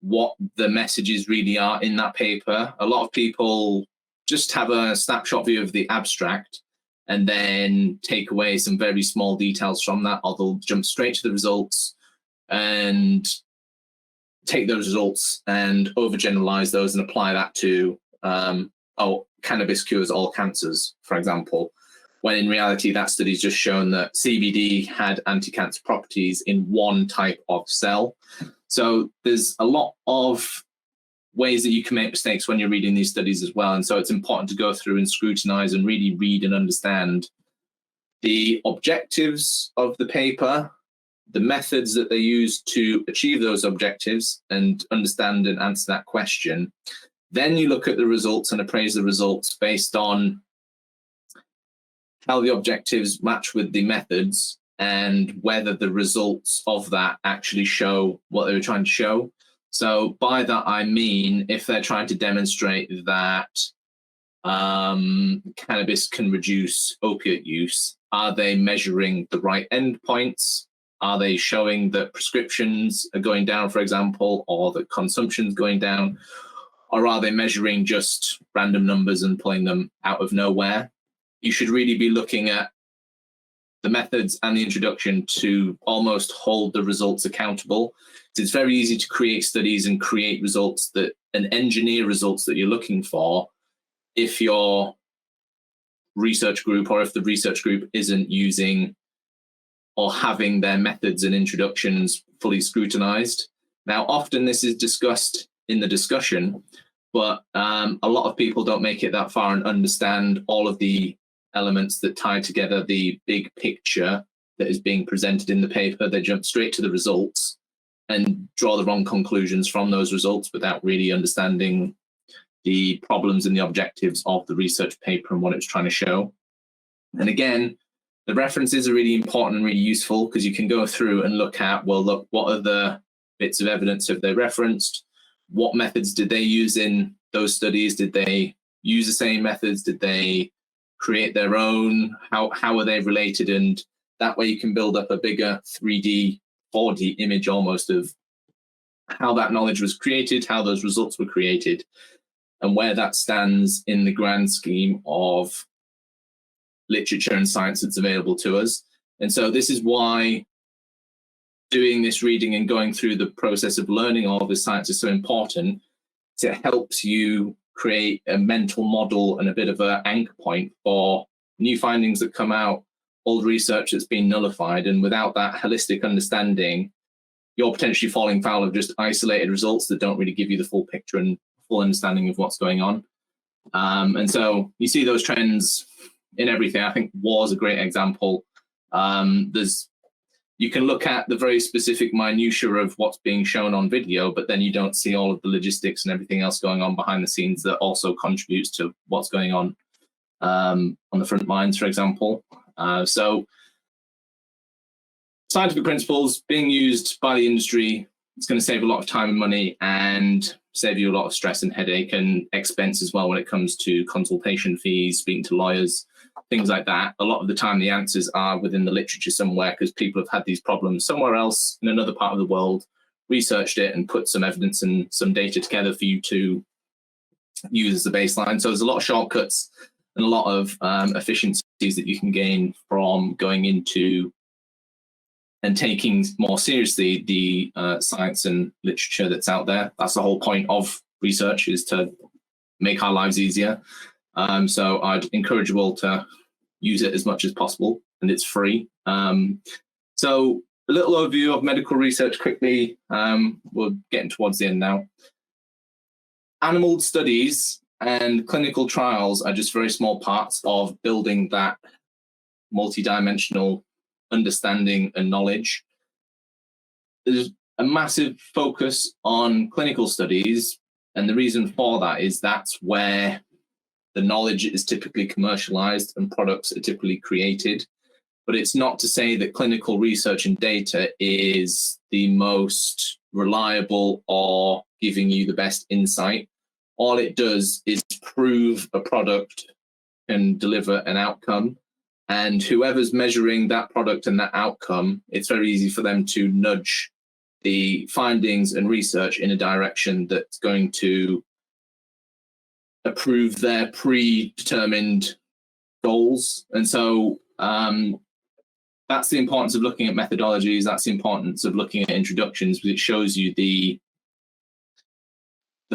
what the messages really are in that paper. A lot of people just have a snapshot view of the abstract and then take away some very small details from that, or they'll jump straight to the results and take those results and overgeneralize those and apply that to, cannabis cures all cancers, for example, when in reality that study's just shown that CBD had anti-cancer properties in one type of cell. So there's a lot of ways that you can make mistakes when you're reading these studies as well. And so it's important to go through and scrutinize and really read and understand the objectives of the paper, the methods that they use to achieve those objectives, and understand and answer that question. Then you look at the results and appraise the results based on how the objectives match with the methods and whether the results of that actually show what they were trying to show. So by that, I mean, if they're trying to demonstrate that cannabis can reduce opiate use, are they measuring the right endpoints? Are they showing that prescriptions are going down, for example, or that consumption's going down? Or are they measuring just random numbers and pulling them out of nowhere? You should really be looking at the methods and the introduction to almost hold the results accountable. It's very easy to create studies and create results that and engineer results that you're looking for if your research group or if the research group isn't using or having their methods and introductions fully scrutinized. Now, often this is discussed in the discussion, but a lot of people don't make it that far and understand all of the elements that tie together the big picture that is being presented in the paper. They jump straight to the results and draw the wrong conclusions from those results without really understanding the problems and the objectives of the research paper and what it was trying to show. And again, the references are really important and really useful because you can go through and look at, well, look, what other bits of evidence have they referenced? What methods did they use in those studies? Did they use the same methods? Did they create their own? How are they related? And that way you can build up a bigger 3D, 4D image almost of how that knowledge was created, how those results were created, and where that stands in the grand scheme of literature and science that's available to us. And so this is why doing this reading and going through the process of learning all this science is so important. It helps you create a mental model and a bit of an anchor point for new findings that come out, old research that's been nullified. And without that holistic understanding, you're potentially falling foul of just isolated results that don't really give you the full picture and full understanding of what's going on. And so you see those trends in everything. I think war is a great example. You can look at the very specific minutiae of what's being shown on video, but then you don't see all of the logistics and everything else going on behind the scenes that also contributes to what's going on the front lines, for example. So scientific principles being used by the industry, it's going to save a lot of time and money and save you a lot of stress and headache and expense as well when it comes to consultation fees, speaking to lawyers, things like that. A lot of the time the answers are within the literature somewhere because people have had these problems somewhere else in another part of the world, researched it and put some evidence and some data together for you to use as a baseline. So there's a lot of shortcuts and a lot of efficiencies that you can gain from going into and taking more seriously the science and literature that's out there. That's the whole point of research, is to make our lives easier. So I'd encourage you all to use it as much as possible, and it's free. So a little overview of medical research quickly. We're getting towards the end now. Animal studies and clinical trials are just very small parts of building that multidimensional understanding and knowledge. There's a massive focus on clinical studies, and the reason for that is that's where the knowledge is typically commercialized and products are typically created. But it's not to say that clinical research and data is the most reliable or giving you the best insight. All it does is prove a product can deliver an outcome. And whoever's measuring that product and that outcome, it's very easy for them to nudge the findings and research in a direction that's going to approve their predetermined goals. And so that's the importance of looking at methodologies. That's the importance of looking at introductions, because it shows you the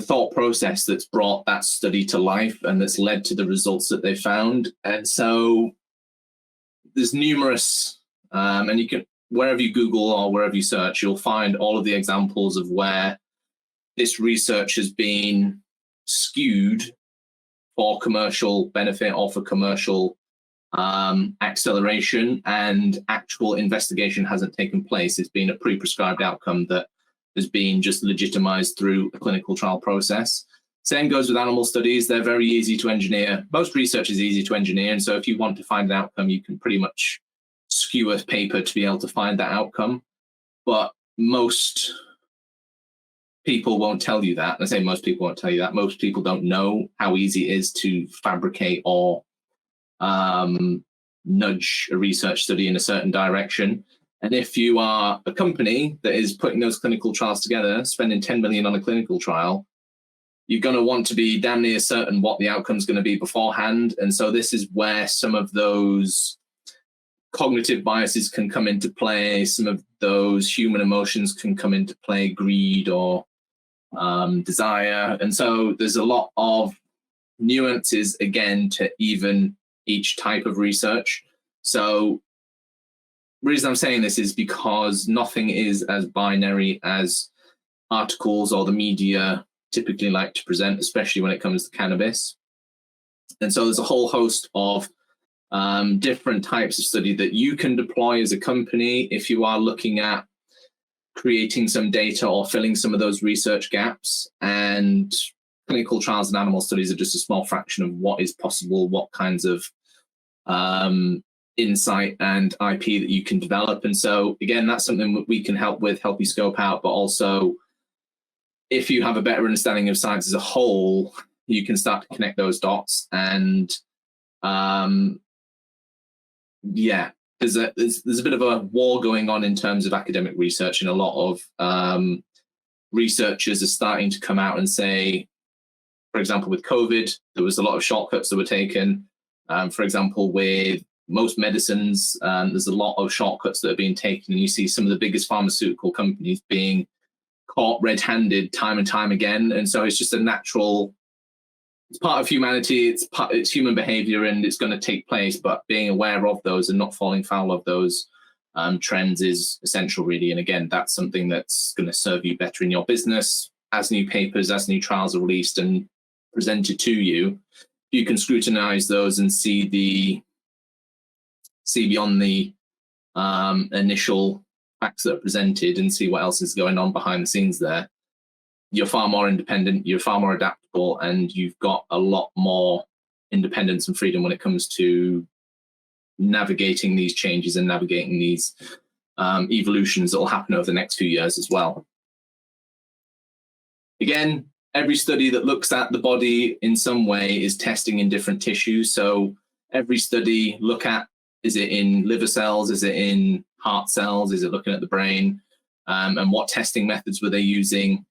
thought process that's brought that study to life and that's led to the results that they found. And so there's numerous, and you can, wherever you Google or wherever you search, you'll find all of the examples of where this research has been skewed for commercial benefit or for commercial acceleration, and actual investigation hasn't taken place. It's been a pre-prescribed outcome that has been just legitimized through a clinical trial process. Same goes with animal studies. They're very easy to engineer. Most research is easy to engineer, and so if you want to find an outcome, you can pretty much skew a paper to be able to find that outcome. But most people won't tell you that. And I say most people won't tell you that. Most people don't know how easy it is to fabricate or nudge a research study in a certain direction. And if you are a company that is putting those clinical trials together, spending 10 million on a clinical trial, you're going to want to be damn near certain what the outcome is going to be beforehand. And so this is where some of those cognitive biases can come into play. Some of those human emotions can come into play, greed or desire. And so there's a lot of nuances, again, to even each type of research. So the reason I'm saying this is because nothing is as binary as articles or the media typically like to present, especially when it comes to cannabis. And so there's a whole host of different types of study that you can deploy as a company if you are looking at creating some data or filling some of those research gaps. And clinical trials and animal studies are just a small fraction of what is possible, what kinds of insight and IP that you can develop. And so again, that's something that we can help with, help you scope out, but also if you have a better understanding of science as a whole, you can start to connect those dots. And yeah, there's a bit of a war going on in terms of academic research, and a lot of researchers are starting to come out and say, for example, with COVID, there was a lot of shortcuts that were taken. For example, with most medicines, there's a lot of shortcuts that are being taken, and you see some of the biggest pharmaceutical companies being caught red-handed time and time again. And so it's just a natural, it's part of humanity, it's human behavior, and it's going to take place. But being aware of those and not falling foul of those trends is essential, really. And again, that's something that's going to serve you better in your business as new papers, as new trials are released and presented to you. You can scrutinize those and see beyond the initial facts that are presented and see what else is going on behind the scenes there. You're far more independent, you're far more adaptable, and you've got a lot more independence and freedom when it comes to navigating these changes and navigating these evolutions that will happen over the next few years as well. Again, every study that looks at the body in some way is testing in different tissues. So every study look at, is it in liver cells? Is it in heart cells? Is it looking at the brain? And what testing methods were they using?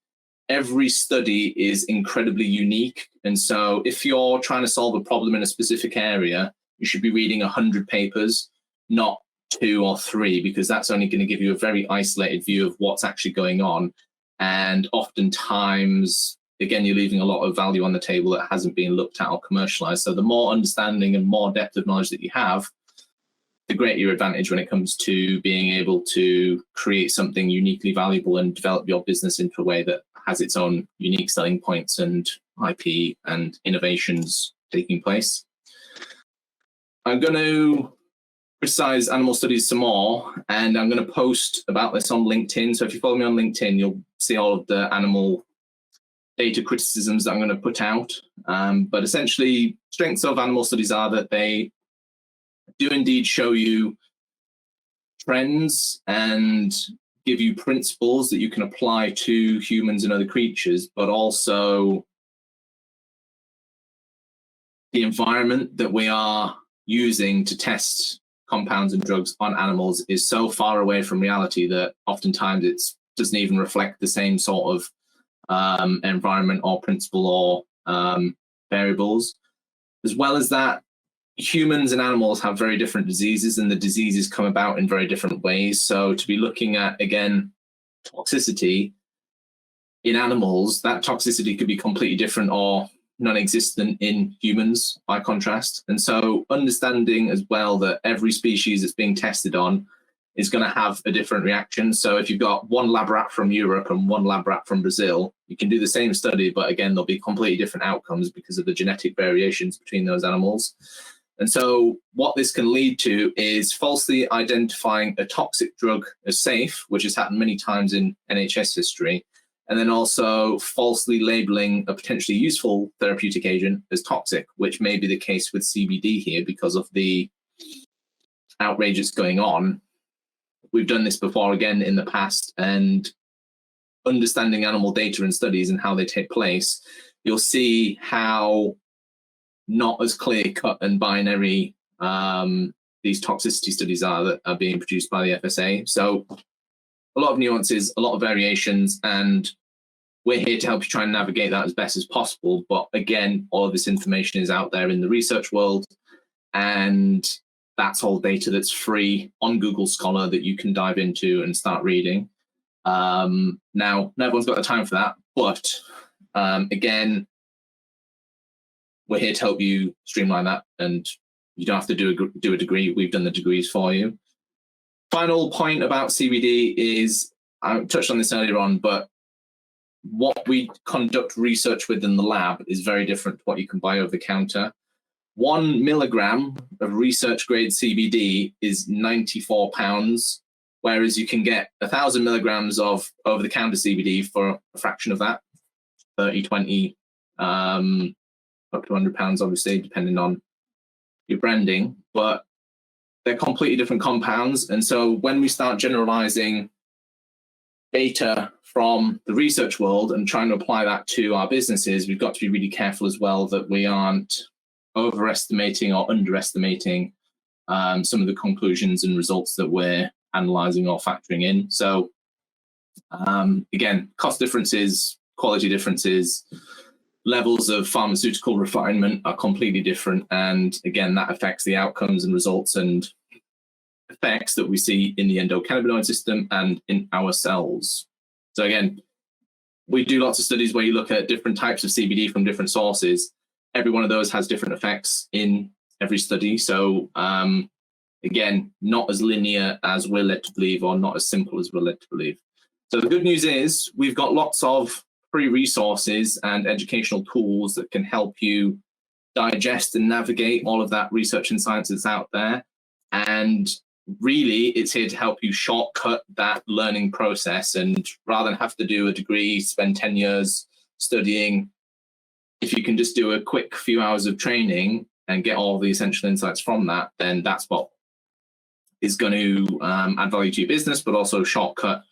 Every study is incredibly unique. And so if you're trying to solve a problem in a specific area, you should be reading 100 papers, not 2 or 3, because that's only going to give you a very isolated view of what's actually going on. And oftentimes, again, you're leaving a lot of value on the table that hasn't been looked at or commercialized. So the more understanding and more depth of knowledge that you have, the greater your advantage when it comes to being able to create something uniquely valuable and develop your business into a way that has its own unique selling points and IP and innovations taking place. I'm going to criticize animal studies some more, and I'm going to post about this on LinkedIn. So if you follow me on LinkedIn, you'll see all of the animal data criticisms that I'm going to put out. But essentially, strengths of animal studies are that they do indeed show you trends and give you principles that you can apply to humans and other creatures, but also the environment that we are using to test compounds and drugs on animals is so far away from reality that oftentimes it doesn't even reflect the same sort of environment or principle or variables. As well as that, humans and animals have very different diseases, and the diseases come about in very different ways. So to be looking at, again, toxicity in animals, that toxicity could be completely different or non-existent in humans by contrast. And so understanding as well that every species that's being tested on is going to have a different reaction. So if you've got one lab rat from Europe and one lab rat from Brazil, you can do the same study, but again, there'll be completely different outcomes because of the genetic variations between those animals. And so what this can lead to is falsely identifying a toxic drug as safe, which has happened many times in NHS history, and then also falsely labeling a potentially useful therapeutic agent as toxic, which may be the case with CBD here because of the outrage that's going on. We've done this before again in the past, and understanding animal data and studies and how they take place, you'll see how not as clear cut and binary these toxicity studies are that are being produced by the FSA. So a lot of nuances, a lot of variations, and we're here to help you try and navigate that as best as possible. But again, all of this information is out there in the research world, and that's all data that's free on Google Scholar that you can dive into and start reading. Now, not everyone's got the time for that, but again, we're here to help you streamline that, and you don't have to do a degree. We've done the degrees for you. Final point about CBD is, I touched on this earlier on, but what we conduct research with in the lab is very different to what you can buy over the counter. 1 milligram of research grade CBD is £94, whereas you can get 1,000 milligrams of over the counter CBD for a fraction of that, 30, 20, up to £100, obviously, depending on your branding, but they're completely different compounds. And so when we start generalizing data from the research world and trying to apply that to our businesses, we've got to be really careful as well that we aren't overestimating or underestimating some of the conclusions and results that we're analyzing or factoring in. So again, cost differences, quality differences, levels of pharmaceutical refinement are completely different. And again, that affects the outcomes and results and effects that we see in the endocannabinoid system and in our cells. So again, we do lots of studies where you look at different types of CBD from different sources. Every one of those has different effects in every study. So again, not as linear as we're led to believe, or not as simple as we're led to believe. So the good news is we've got lots of free resources and educational tools that can help you digest and navigate all of that research and science that's out there. And really, it's here to help you shortcut that learning process. And rather than have to do a degree, spend 10 years studying, if you can just do a quick few hours of training and get all the essential insights from that, then that's what is going to add value to your business, but also shortcut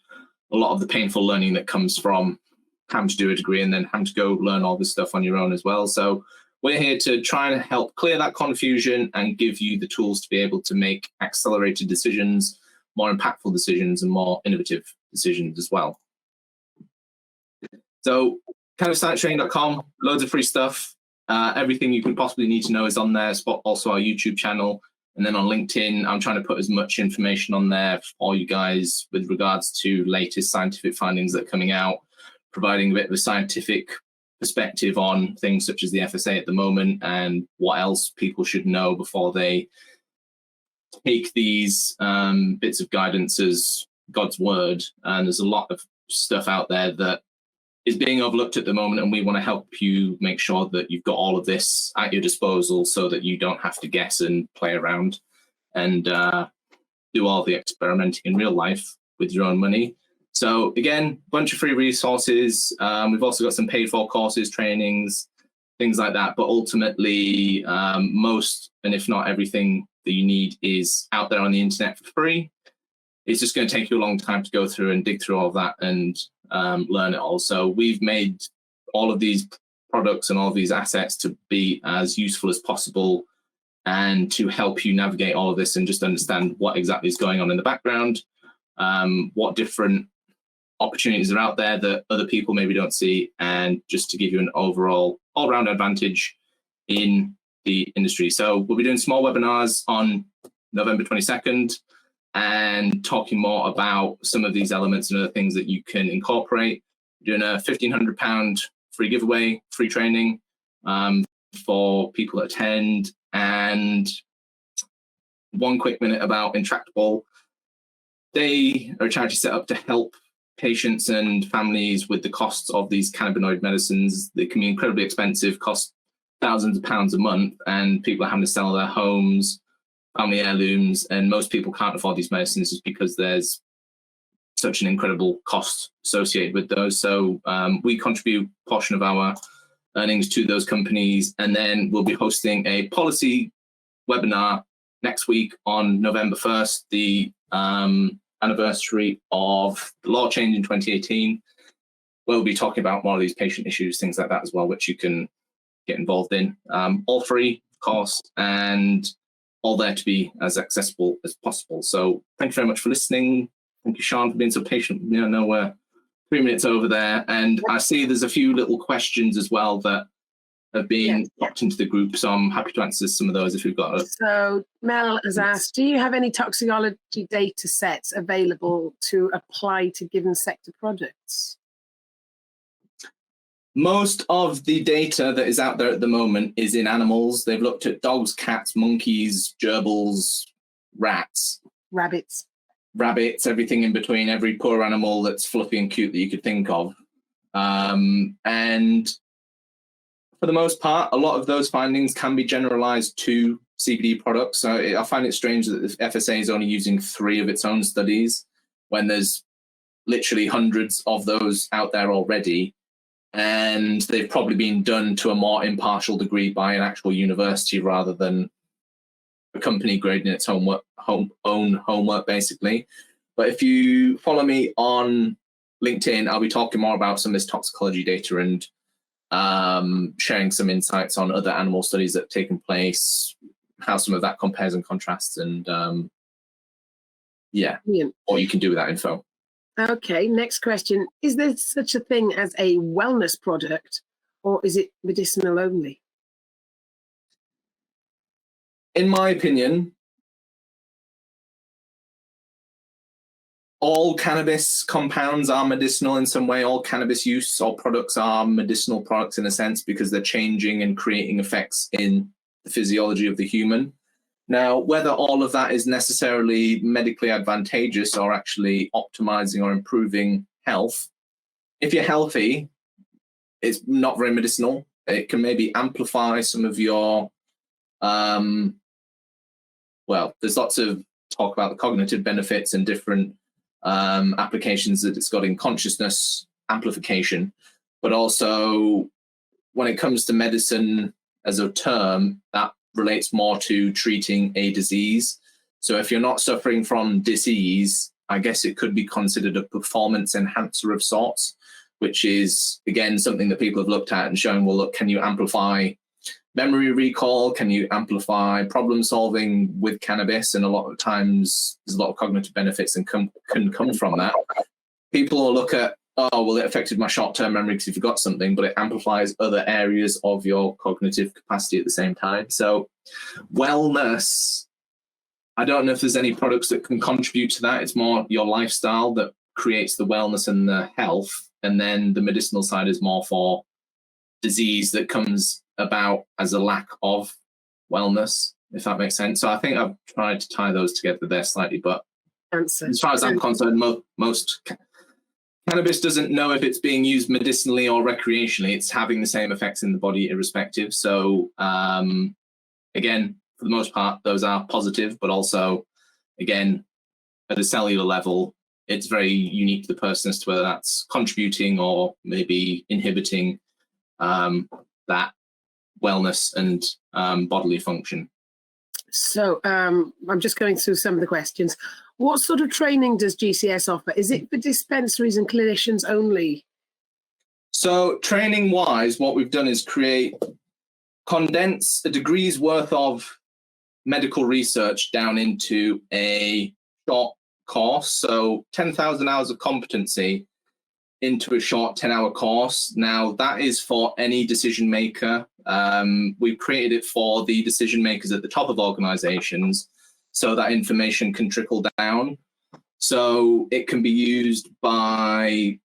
a lot of the painful learning that comes from having to do a degree and then having to go learn all this stuff on your own as well. So we're here to try and help clear that confusion and give you the tools to be able to make accelerated decisions, more impactful decisions, and more innovative decisions as well. So CannabisScienceTraining.com, loads of free stuff. Everything you can possibly need to know is on there. Also our YouTube channel. And then on LinkedIn, I'm trying to put as much information on there for you guys with regards to latest scientific findings that are coming out, providing a bit of a scientific perspective on things such as the FSA at the moment and what else people should know before they take these bits of guidance as God's word. And there's a lot of stuff out there that is being overlooked at the moment, and we want to help you make sure that you've got all of this at your disposal so that you don't have to guess and play around and do all the experimenting in real life with your own money. So again, bunch of free resources. We've also got some paid for courses, trainings, things like that. But ultimately, most, and if not everything that you need is out there on the internet for free. It's just going to take you a long time to go through and dig through all of that and learn it all. So we've made all of these products and all of these assets to be as useful as possible and to help you navigate all of this and just understand what exactly is going on in the background, what different opportunities are out there that other people maybe don't see, and just to give you an overall all-round advantage in the industry. So we'll be doing small webinars on November 22nd and talking more about some of these elements and other things that you can incorporate. We're doing a £1,500 free giveaway, free training for people that attend. And one quick minute about Intractable. they are a charity set up to help patients and families with the costs of these cannabinoid medicines. They can be incredibly expensive, cost thousands of pounds a month, and people are having to sell their homes, family heirlooms, and most people can't afford these medicines just because there's such an incredible cost associated with those. So we contribute a portion of our earnings to those companies, and then we'll be hosting a policy webinar next week on November 1st, the anniversary of the law change in 2018. We'll be talking about more of these patient issues, things like that as well, which you can get involved in. All free, of course, and all there to be as accessible as possible. So thank you very much for listening. Thank you, Sean, for being so patient. You know, we're 3 minutes over there, and I see there's a few little questions as well that have been dropped into the group, so I'm happy to answer some of those if you've got. So Mel has asked, do you have any toxicology data sets available to apply to given sector products? Most of the data that is out there at the moment is in animals. They've looked at dogs, cats, monkeys, gerbils, rats, Rabbits, everything in between, every poor animal that's fluffy and cute that you could think of. And for the most part, a lot of those findings can be generalized to CBD products. So I find it strange that the FSA is only using 3 of its own studies when there's literally hundreds of those out there already. And they've probably been done to a more impartial degree by an actual university rather than a company grading its own homework, basically. But if you follow me on LinkedIn, I'll be talking more about some of this toxicology data and sharing some insights on other animal studies that have taken place, how some of that compares and contrasts, and what you can do with that info. Okay, next question. Is there such a thing as a wellness product, or is it medicinal only? In my opinion, all cannabis compounds are medicinal in some way. All cannabis use or products are medicinal products in a sense because they're changing and creating effects in the physiology of the human. Now, whether all of that is necessarily medically advantageous or actually optimizing or improving health, if you're healthy, it's not very medicinal. It can maybe amplify some of your, there's lots of talk about the cognitive benefits and different applications that it's got in consciousness amplification, but also when it comes to medicine as a term, that relates more to treating a disease. So if you're not suffering from disease, I guess it could be considered a performance enhancer of sorts, which is, again, something that people have looked at and shown, well, look, can you amplify memory recall? Can you amplify problem solving with cannabis? And a lot of times there's a lot of cognitive benefits and can come from that. People will look at, oh, well, it affected my short-term memory because you forgot something, but it amplifies other areas of your cognitive capacity at the same time. So wellness, I don't know if there's any products that can contribute to that. It's more your lifestyle that creates the wellness and the health. And then the medicinal side is more for disease that comes about as a lack of wellness, if that makes sense. So I think I've tried to tie those together there slightly, but as far as I'm concerned, most cannabis doesn't know if it's being used medicinally or recreationally. It's having the same effects in the body irrespective. So again, for the most part, those are positive, but also, again, at a cellular level, it's very unique to the person as to whether that's contributing or maybe inhibiting that wellness and bodily function. So I'm just going through some of the questions. What sort of training does GCS offer? Is it for dispensaries and clinicians only? So training wise, what we've done is condense a degree's worth of medical research down into a short course. So 10,000 hours of competency into a short 10-hour course. Now that is for any decision maker. We've created it for the decision makers at the top of organizations so that information can trickle down. So it can be used by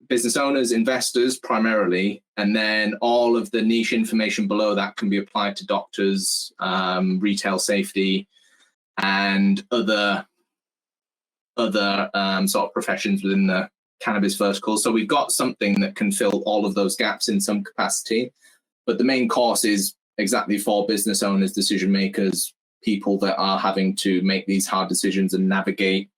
business owners, investors primarily, and then all of the niche information below that can be applied to doctors, retail safety, and other other sort of professions within the cannabis vertical. So we've got something that can fill all of those gaps in some capacity. But the main course is exactly for business owners, decision makers, people that are having to make these hard decisions and navigate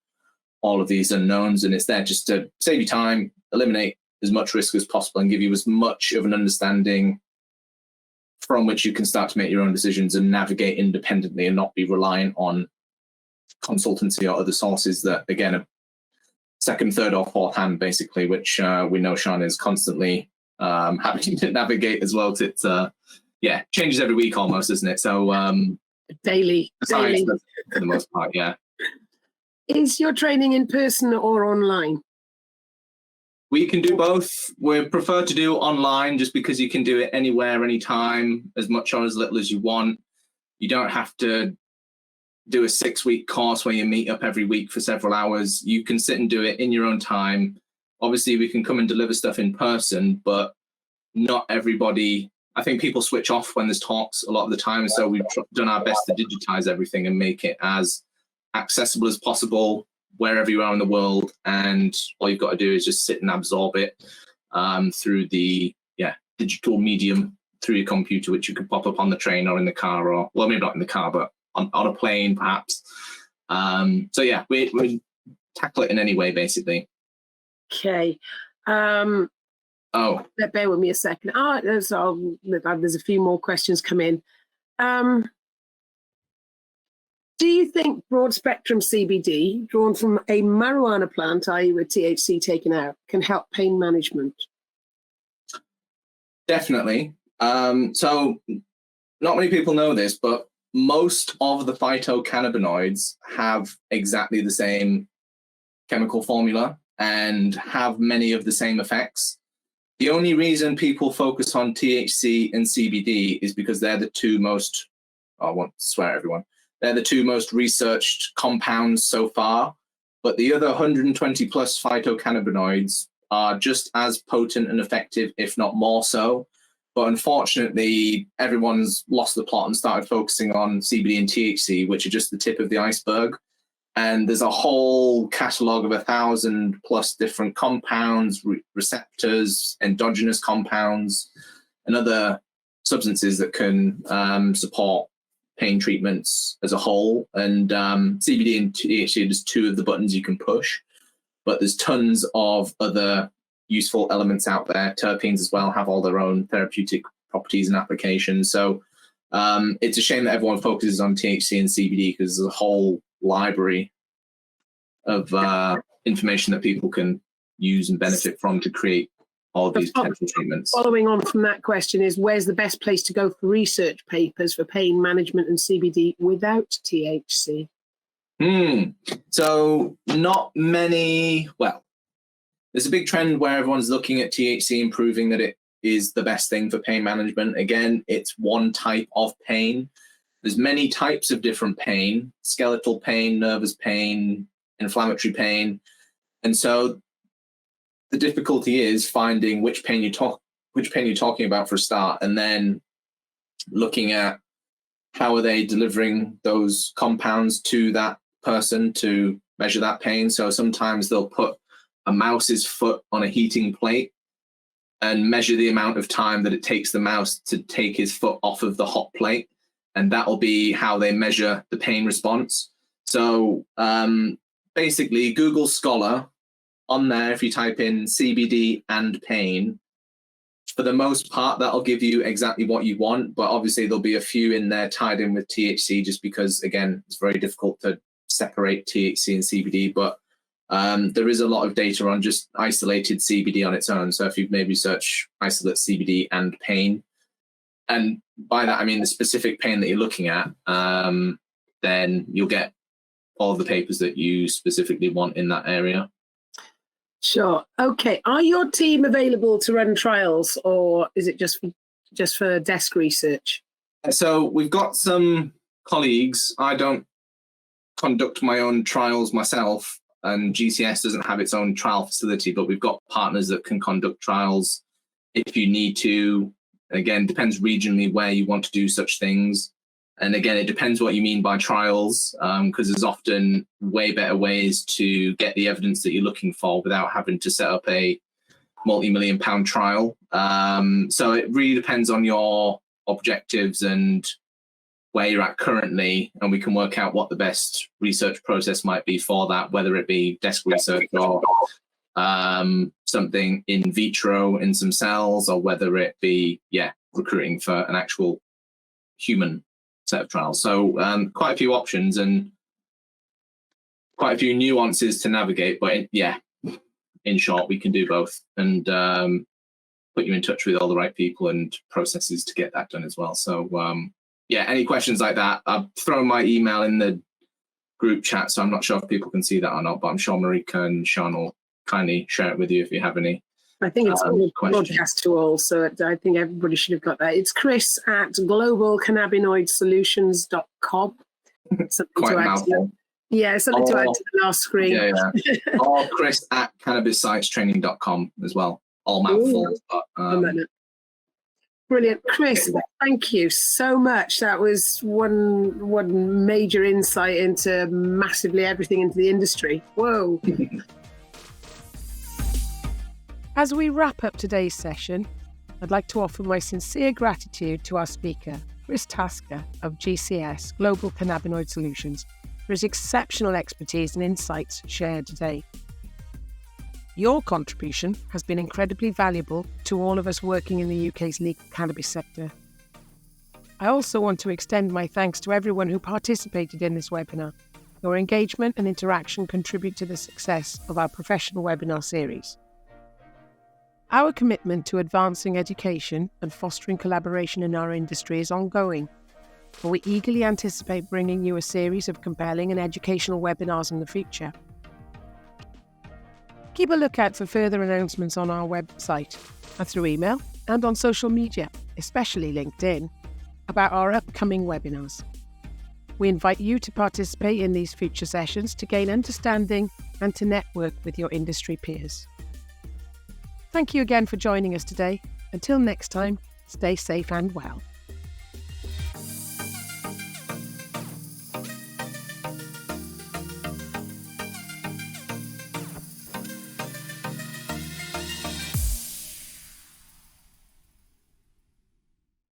all of these unknowns. And it's there just to save you time, eliminate as much risk as possible, and give you as much of an understanding from which you can start to make your own decisions and navigate independently and not be reliant on consultancy or other sources that, again, are second, third, or fourth hand, basically, which we know Sean is constantly having to navigate as well. It's changes every week almost, isn't it? So daily. For the most part, yeah. Is your training in person or online? We can do both. We prefer to do online just because you can do it anywhere, anytime, as much or as little as you want. You don't have to do a 6-week course where you meet up every week for several hours. You can sit and do it in your own time. Obviously, we can come and deliver stuff in person, but not everybody. I think people switch off when there's talks a lot of the time. So we've done our best to digitize everything and make it as accessible as possible wherever you are in the world. And all you've got to do is just sit and absorb it through the digital medium, through your computer, which you can pop up on the train or in the car, or, well, maybe not in the car, but on a plane, perhaps. We tackle it in any way, basically. Okay. Bear with me a second. There's a few more questions come in. Do you think broad spectrum CBD drawn from a marijuana plant, i.e. with THC taken out, can help pain management? Definitely. So not many people know this, but most of the phytocannabinoids have exactly the same chemical formula and have many of the same effects. The only reason people focus on THC and CBD is because they're the two most, I won't swear at everyone, they're the two most researched compounds so far, but the other 120 plus phytocannabinoids are just as potent and effective, if not more so. But unfortunately, everyone's lost the plot and started focusing on CBD and THC, which are just the tip of the iceberg. And there's a whole catalogue of 1,000 plus different compounds, receptors, endogenous compounds, and other substances that can support pain treatments as a whole. And CBD and THC are just two of the buttons you can push, but there's tons of other useful elements out there. Terpenes as well have all their own therapeutic properties and applications. So it's a shame that everyone focuses on THC and CBD, because there's a whole library of information that people can use and benefit from to create all of these potential treatments. Following on from that question is, where's the best place to go for research papers for pain management and CBD without THC? So not many. Well, there's a big trend where everyone's looking at THC and proving that it is the best thing for pain management. Again, it's one type of pain. There's many types of different pain: skeletal pain, nervous pain, inflammatory pain. And so the difficulty is finding which pain you're talking about for a start, and then looking at how are they delivering those compounds to that person to measure that pain. So sometimes they'll put a mouse's foot on a heating plate and measure the amount of time that it takes the mouse to take his foot off of the hot plate, and that'll be how they measure the pain response. So basically, Google Scholar, on there, if you type in CBD and pain, for the most part, that'll give you exactly what you want. But obviously, there'll be a few in there tied in with THC, just because, again, it's very difficult to separate THC and CBD. But there is a lot of data on just isolated CBD on its own. So if you maybe search isolate CBD and pain, and by that I mean the specific pain that you're looking at, then you'll get all the papers that you specifically want in that area. Sure. Okay. Are your team available to run trials, or is it just for desk research? So we've got some colleagues. I don't conduct my own trials myself, and GCS doesn't have its own trial facility, but we've got partners that can conduct trials if you need to. Again, depends regionally where you want to do such things. And again, it depends what you mean by trials, because there's often way better ways to get the evidence that you're looking for without having to set up a multi-million-pound trial. So it really depends on your objectives and where you're at currently, and we can work out what the best research process might be for that, whether it be desk research or something in vitro in some cells, or whether it be, recruiting for an actual human set of trials. So quite a few options and quite a few nuances to navigate, but in short, we can do both and put you in touch with all the right people and processes to get that done as well. So any questions like that, I've thrown my email in the group chat, so I'm not sure if people can see that or not, but I'm sure Marika and Sean will kindly share it with you if you have any. I think it's broadcast to all, so I think everybody should have got that. It's Chris at globalcannabinoidsolutions.com. Quite a mouthful. Something to add to the last screen. Or Chris at cannabissciencetraining.com as well. All mouthfuls. Brilliant. Chris, thank you so much. That was one major insight into massively everything into the industry. Whoa. As we wrap up today's session, I'd like to offer my sincere gratitude to our speaker, Chris Tasker of GCS, Global Cannabinoid Solutions, for his exceptional expertise and insights shared today. Your contribution has been incredibly valuable to all of us working in the UK's legal cannabis sector. I also want to extend my thanks to everyone who participated in this webinar. Your engagement and interaction contribute to the success of our professional webinar series. Our commitment to advancing education and fostering collaboration in our industry is ongoing, and we eagerly anticipate bringing you a series of compelling and educational webinars in the future. Keep a lookout for further announcements on our website and through email and on social media, especially LinkedIn, about our upcoming webinars. We invite you to participate in these future sessions to gain understanding and to network with your industry peers. Thank you again for joining us today. Until next time, stay safe and well.